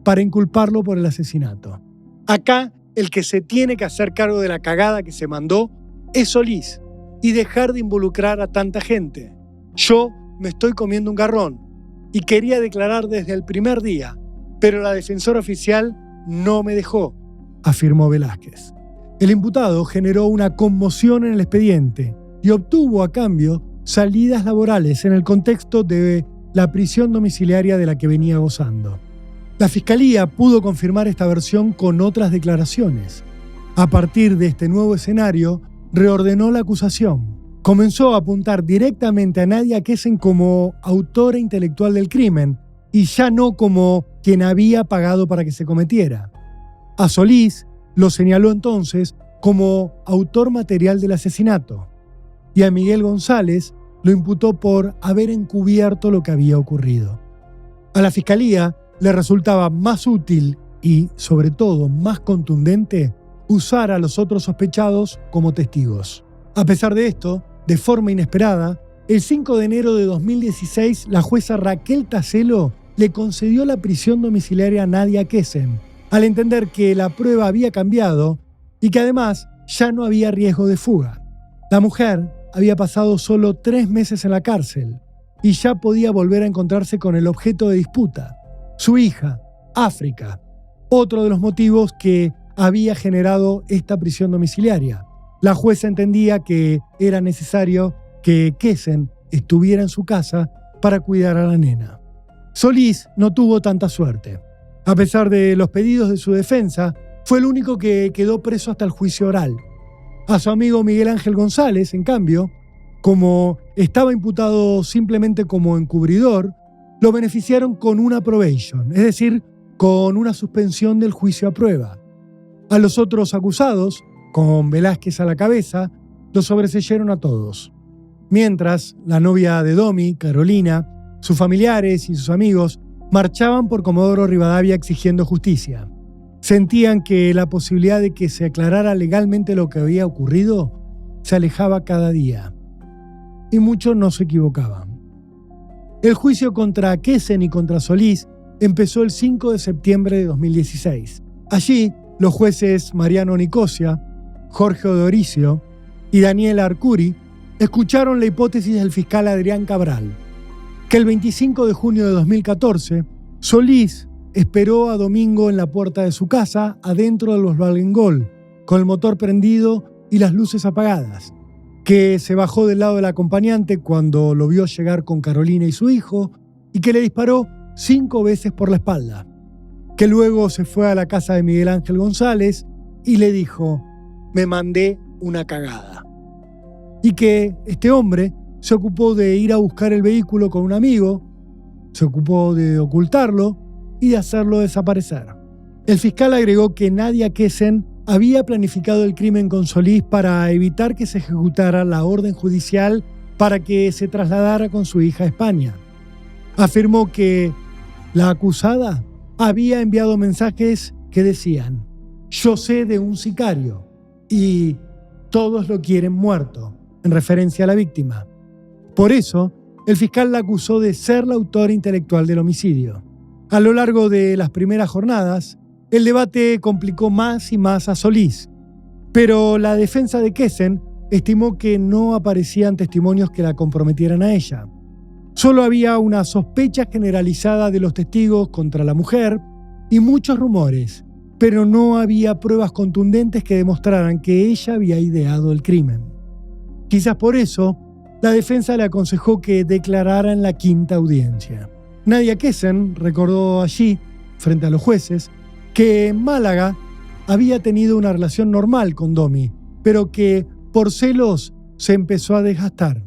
para inculparlo por el asesinato. Acá, el que se tiene que hacer cargo de la cagada que se mandó es Solís y dejar de involucrar a tanta gente. Yo me estoy comiendo un garrón y quería declarar desde el primer día, pero la defensora oficial no me dejó, afirmó Velázquez. El imputado generó una conmoción en el expediente y obtuvo a cambio salidas laborales en el contexto de la prisión domiciliaria de la que venía gozando. La Fiscalía pudo confirmar esta versión con otras declaraciones. A partir de este nuevo escenario, reordenó la acusación. Comenzó a apuntar directamente a Nadia Quesen como autora intelectual del crimen y ya no como quien había pagado para que se cometiera. A Solís lo señaló entonces como autor material del asesinato y a Miguel González lo imputó por haber encubierto lo que había ocurrido. A la Fiscalía le resultaba más útil y, sobre todo, más contundente usar a los otros sospechados como testigos. A pesar de esto, de forma inesperada, el 5 de enero de 2016 la jueza Raquel Tacelo le concedió la prisión domiciliaria a Nadia Quesen, al entender que la prueba había cambiado y que además ya no había riesgo de fuga. La mujer había pasado solo 3 meses en la cárcel y ya podía volver a encontrarse con el objeto de disputa, su hija, África, otro de los motivos que había generado esta prisión domiciliaria. La jueza entendía que era necesario que Quesen estuviera en su casa para cuidar a la nena. Solís no tuvo tanta suerte. A pesar de los pedidos de su defensa, fue el único que quedó preso hasta el juicio oral. A su amigo Miguel Ángel González, en cambio, como estaba imputado simplemente como encubridor, lo beneficiaron con una probation, es decir, con una suspensión del juicio a prueba. A los otros acusados, con Velázquez a la cabeza, los sobreseyeron a todos. Mientras, la novia de Domi, Carolina, sus familiares y sus amigos marchaban por Comodoro Rivadavia exigiendo justicia. Sentían que la posibilidad de que se aclarara legalmente lo que había ocurrido se alejaba cada día. Y muchos no se equivocaban. El juicio contra Quesen y contra Solís empezó el 5 de septiembre de 2016. Allí, los jueces Mariano Nicosia, Jorge Odoricio y Daniela Arcuri escucharon la hipótesis del fiscal Adrián Cabral, que el 25 de junio de 2014, Solís esperó a Domingo en la puerta de su casa, adentro del Volkswagen Gol, con el motor prendido y las luces apagadas. que se bajó del lado del acompañante cuando lo vio llegar con Carolina y su hijo y que le disparó 5 veces por la espalda, que luego se fue a la casa de Miguel Ángel González y le dijo: me mandé una cagada. Y que este hombre se ocupó de ir a buscar el vehículo con un amigo, se ocupó de ocultarlo y de hacerlo desaparecer. El fiscal agregó que Nadia Kesen había planificado el crimen con Solís para evitar que se ejecutara la orden judicial para que se trasladara con su hija a España. Afirmó que la acusada había enviado mensajes que decían: yo sé de un sicario y todos lo quieren muerto, en referencia a la víctima. Por eso, el fiscal la acusó de ser la autora intelectual del homicidio. A lo largo de las primeras jornadas, el debate complicó más y más a Solís, pero la defensa de Kesen estimó que no aparecían testimonios que la comprometieran a ella. Solo había una sospecha generalizada de los testigos contra la mujer y muchos rumores, pero no había pruebas contundentes que demostraran que ella había ideado el crimen. Quizás por eso, la defensa le aconsejó que declarara en la quinta audiencia. Nadia Kesen recordó allí, frente a los jueces, que en Málaga había tenido una relación normal con Domi, pero que por celos se empezó a desgastar.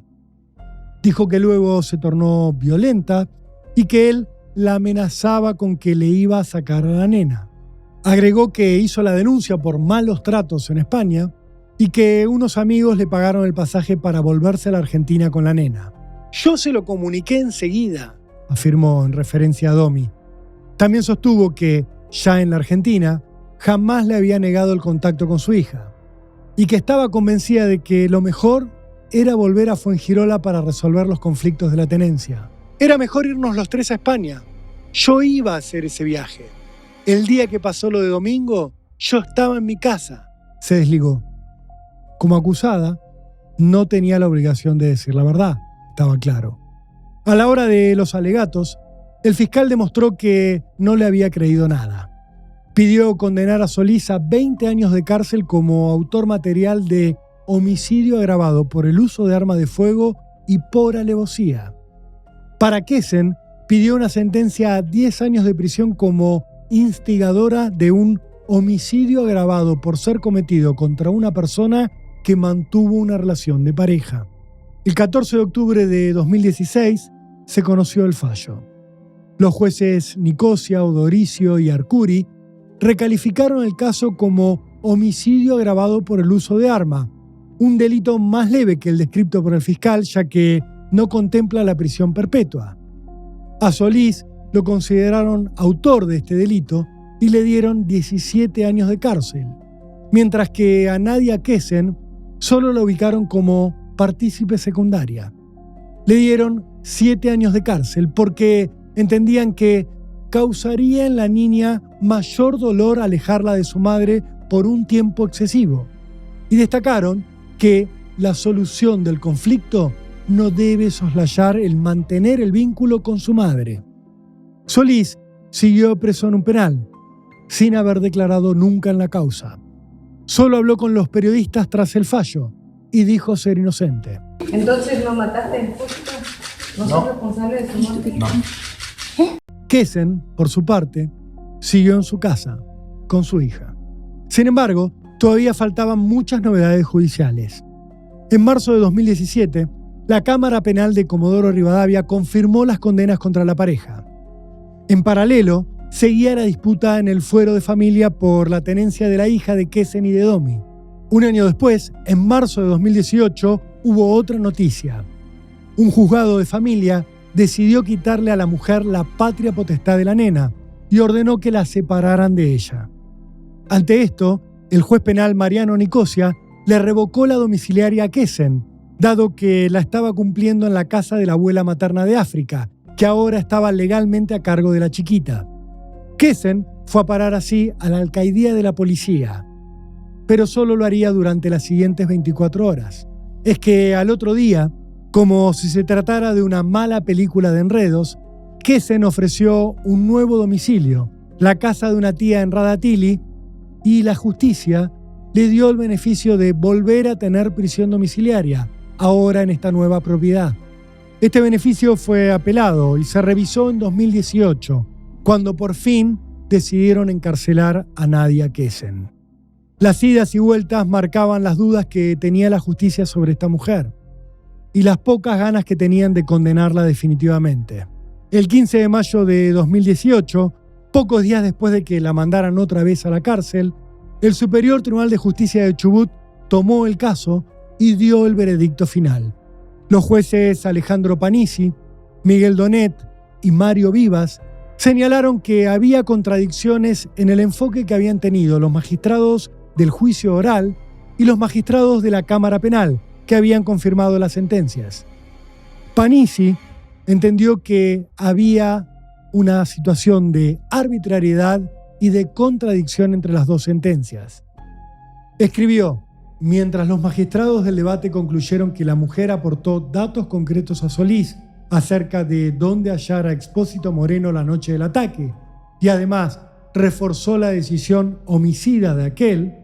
Dijo que luego se tornó violenta y que él la amenazaba con que le iba a sacar a la nena. Agregó que hizo la denuncia por malos tratos en España y que unos amigos le pagaron el pasaje para volverse a la Argentina con la nena. Yo se lo comuniqué enseguida, afirmó en referencia a Domi. También sostuvo que, ya en la Argentina, jamás le había negado el contacto con su hija y que estaba convencida de que lo mejor era volver a Fuengirola para resolver los conflictos de la tenencia. Era mejor irnos los 3 a España. Yo iba a hacer ese viaje. El día que pasó lo de Domingo, yo estaba en mi casa, se desligó. Como acusada, no tenía la obligación de decir la verdad, estaba claro. A la hora de los alegatos, el fiscal demostró que no le había creído nada. Pidió condenar a Solís a 20 años de cárcel como autor material de homicidio agravado por el uso de arma de fuego y por alevosía. Para Kesen, pidió una sentencia a 10 años de prisión como instigadora de un homicidio agravado por ser cometido contra una persona que mantuvo una relación de pareja. El 14 de octubre de 2016 se conoció el fallo. Los jueces Nicosia, Odoricio y Arcuri recalificaron el caso como homicidio agravado por el uso de arma, un delito más leve que el descrito por el fiscal, ya que no contempla la prisión perpetua. A Solís lo consideraron autor de este delito y le dieron 17 años de cárcel, mientras que a Nadia Kesen solo la ubicaron como partícipe secundaria. Le dieron 7 años de cárcel porque entendían que causaría en la niña mayor dolor alejarla de su madre por un tiempo excesivo, y destacaron que la solución del conflicto no debe soslayar el mantener el vínculo con su madre. Solís siguió preso en un penal, sin haber declarado nunca en la causa. Solo habló con los periodistas tras el fallo y dijo ser inocente. ¿Entonces lo mataste? ¿No sos responsable de su muerte? No. Kesen, por su parte, siguió en su casa con su hija. Sin embargo, todavía faltaban muchas novedades judiciales. En marzo de 2017, la Cámara Penal de Comodoro Rivadavia confirmó las condenas contra la pareja. En paralelo, seguía la disputa en el fuero de familia por la tenencia de la hija de Kesen y de Domi. Un año después, en marzo de 2018, hubo otra noticia. Un juzgado de familia decidió quitarle a la mujer la patria potestad de la nena y ordenó que la separaran de ella. Ante esto, el juez penal Mariano Nicosia le revocó la domiciliaria a Kesen, dado que la estaba cumpliendo en la casa de la abuela materna de África, que ahora estaba legalmente a cargo de la chiquita. Kesen fue a parar así a la alcaidía de la policía, pero solo lo haría durante las siguientes 24 horas. Es que al otro día, como si se tratara de una mala película de enredos, Kesen ofreció un nuevo domicilio, la casa de una tía en Radatili, y la justicia le dio el beneficio de volver a tener prisión domiciliaria, ahora en esta nueva propiedad. Este beneficio fue apelado y se revisó en 2018, cuando por fin decidieron encarcelar a Nadia Kessen. Las idas y vueltas marcaban las dudas que tenía la justicia sobre esta mujer y las pocas ganas que tenían de condenarla definitivamente. El 15 de mayo de 2018, pocos días después de que la mandaran otra vez a la cárcel, el Superior Tribunal de Justicia de Chubut tomó el caso y dio el veredicto final. Los jueces Alejandro Panisi, Miguel Donet y Mario Vivas señalaron que había contradicciones en el enfoque que habían tenido los magistrados del juicio oral y los magistrados de la Cámara Penal, que habían confirmado las sentencias. Panisi entendió que había una situación de arbitrariedad y de contradicción entre las dos sentencias. Escribió: mientras los magistrados del debate concluyeron que la mujer aportó datos concretos a Solís acerca de dónde hallar a Expósito Moreno la noche del ataque y además reforzó la decisión homicida de aquel,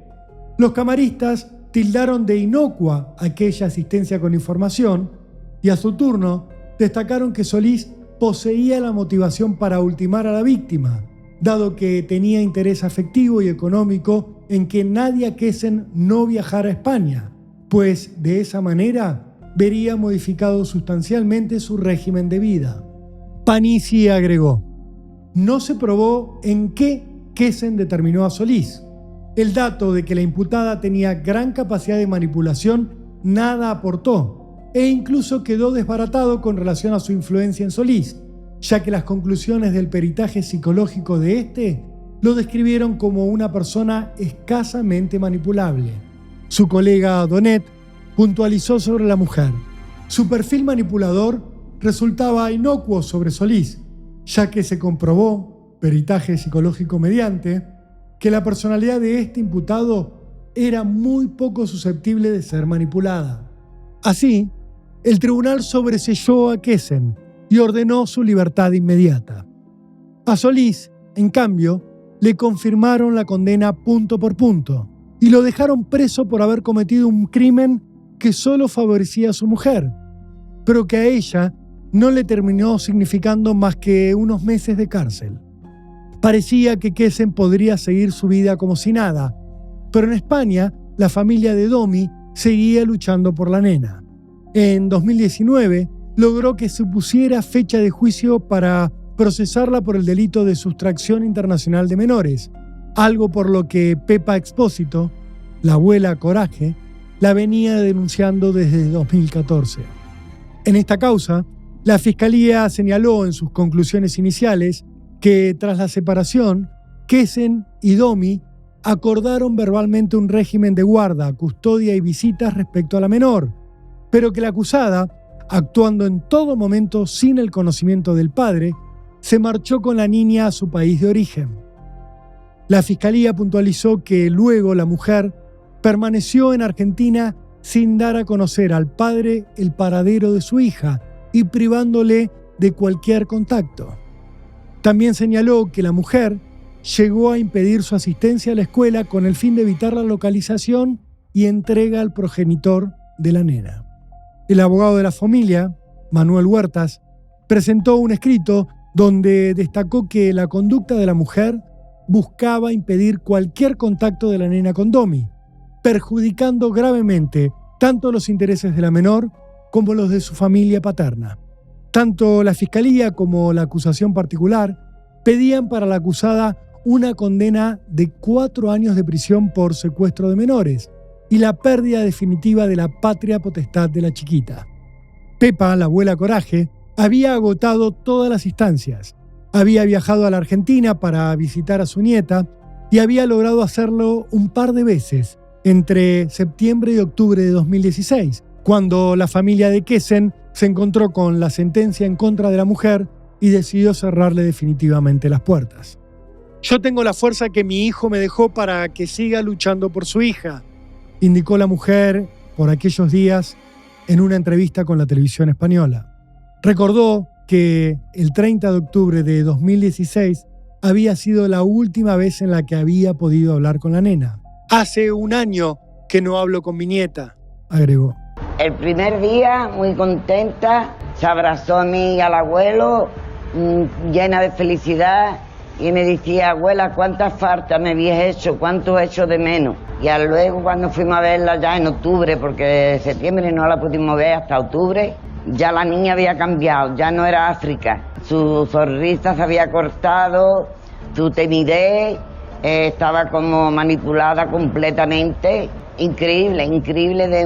los camaristas tildaron de inocua aquella asistencia con información y a su turno destacaron que Solís poseía la motivación para ultimar a la víctima, dado que tenía interés afectivo y económico en que Nadia Kessen no viajara a España, pues de esa manera vería modificado sustancialmente su régimen de vida. Panisi agregó: no se probó en qué Kessen determinó a Solís. El dato de que la imputada tenía gran capacidad de manipulación nada aportó e incluso quedó desbaratado con relación a su influencia en Solís, ya que las conclusiones del peritaje psicológico de este lo describieron como una persona escasamente manipulable. Su colega Donet puntualizó sobre la mujer: su perfil manipulador resultaba inocuo sobre Solís, ya que se comprobó, peritaje psicológico mediante, que la personalidad de este imputado era muy poco susceptible de ser manipulada. Así, el tribunal sobreseyó a Kessen y ordenó su libertad inmediata. A Solís, en cambio, le confirmaron la condena punto por punto y lo dejaron preso por haber cometido un crimen que solo favorecía a su mujer, pero que a ella no le terminó significando más que unos meses de cárcel. Parecía que Kessen podría seguir su vida como si nada, pero en España la familia de Domi seguía luchando por la nena. En 2019 logró que se pusiera fecha de juicio para procesarla por el delito de sustracción internacional de menores, algo por lo que Pepa Expósito, la abuela Coraje, la venía denunciando desde 2014. En esta causa, la Fiscalía señaló en sus conclusiones iniciales que tras la separación, Kessen y Domi acordaron verbalmente un régimen de guarda, custodia y visitas respecto a la menor, pero que la acusada, actuando en todo momento sin el conocimiento del padre, se marchó con la niña a su país de origen. La Fiscalía puntualizó que luego la mujer permaneció en Argentina sin dar a conocer al padre el paradero de su hija y privándole de cualquier contacto. También señaló que la mujer llegó a impedir su asistencia a la escuela con el fin de evitar la localización y entrega al progenitor de la nena. El abogado de la familia, Manuel Huertas, presentó un escrito donde destacó que la conducta de la mujer buscaba impedir cualquier contacto de la nena con Domi, perjudicando gravemente tanto los intereses de la menor como los de su familia paterna. Tanto la Fiscalía como la acusación particular pedían para la acusada una condena de 4 años de prisión por secuestro de menores y la pérdida definitiva de la patria potestad de la chiquita. Pepa, la abuela Coraje, había agotado todas las instancias. Había viajado a la Argentina para visitar a su nieta y había logrado hacerlo un par de veces entre septiembre y octubre de 2016, cuando la familia de Kessen se encontró con la sentencia en contra de la mujer y decidió cerrarle definitivamente las puertas. Yo tengo la fuerza que mi hijo me dejó para que siga luchando por su hija, indicó la mujer por aquellos días en una entrevista con la televisión española. Recordó que el 30 de octubre de 2016 había sido la última vez en la que había podido hablar con la nena. Hace un año que no hablo con mi nieta, agregó. El primer día, muy contenta, se abrazó a mí y al abuelo, llena de felicidad, y me decía, abuela, ¿cuántas faltas me habías hecho? ¿Cuánto he hecho de menos? Y luego cuando fuimos a verla ya en octubre, porque en septiembre no la pudimos ver hasta octubre, ya la niña había cambiado, ya no era África. Su sonrisa se había cortado, su timidez estaba como manipulada completamente. Increíble, increíble de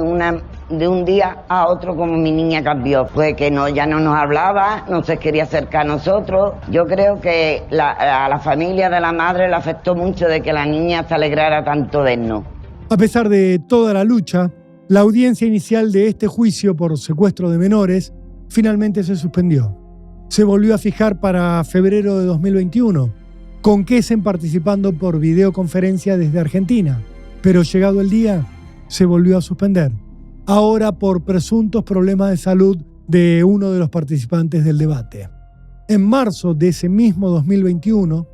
un día a otro como mi niña cambió. Pues que ya no nos hablaba, no se quería acercar a nosotros. Yo creo que a la familia de la madre le afectó mucho de que la niña se alegrara tanto vernos. A pesar de toda la lucha, la audiencia inicial de este juicio por secuestro de menores finalmente se suspendió. Se volvió a fijar para febrero de 2021, con Kesen participando por videoconferencia desde Argentina. Pero llegado el día, se volvió a suspender. Ahora por presuntos problemas de salud de uno de los participantes del debate. En marzo de ese mismo 2021,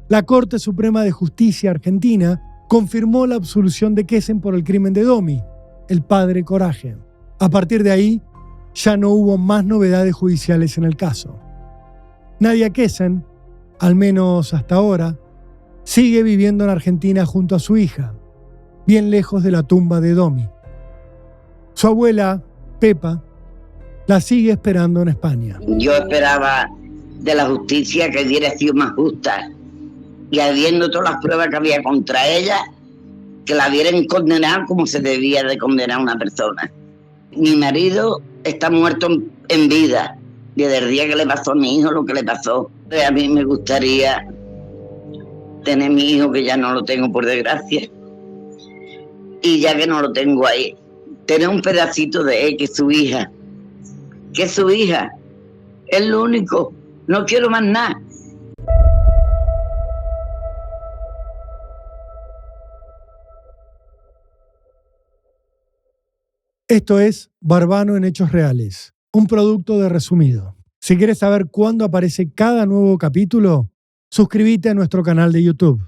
la Corte Suprema de Justicia Argentina confirmó la absolución de Kesen por el crimen de Domi, el padre Coraje. A partir de ahí, ya no hubo más novedades judiciales en el caso. Nadia Kesen, al menos hasta ahora, sigue viviendo en Argentina junto a su hija, bien lejos de la tumba de Domi. Su abuela, Pepa, la sigue esperando en España. Yo esperaba de la justicia que diera sido más justa, y habiendo todas las pruebas que había contra ella, que la hubieran condenado como se debía de condenar a una persona. Mi marido está muerto en vida, desde el día que le pasó a mi hijo lo que le pasó. A mí me gustaría tener mi hijo, que ya no lo tengo por desgracia, y ya que no lo tengo ahí, tener un pedacito de él, que es su hija. Que es su hija. Es lo único. No quiero más nada. Esto es Barbano en Hechos Reales, un producto de Resumido. Si quieres saber cuándo aparece cada nuevo capítulo, suscríbete a nuestro canal de YouTube.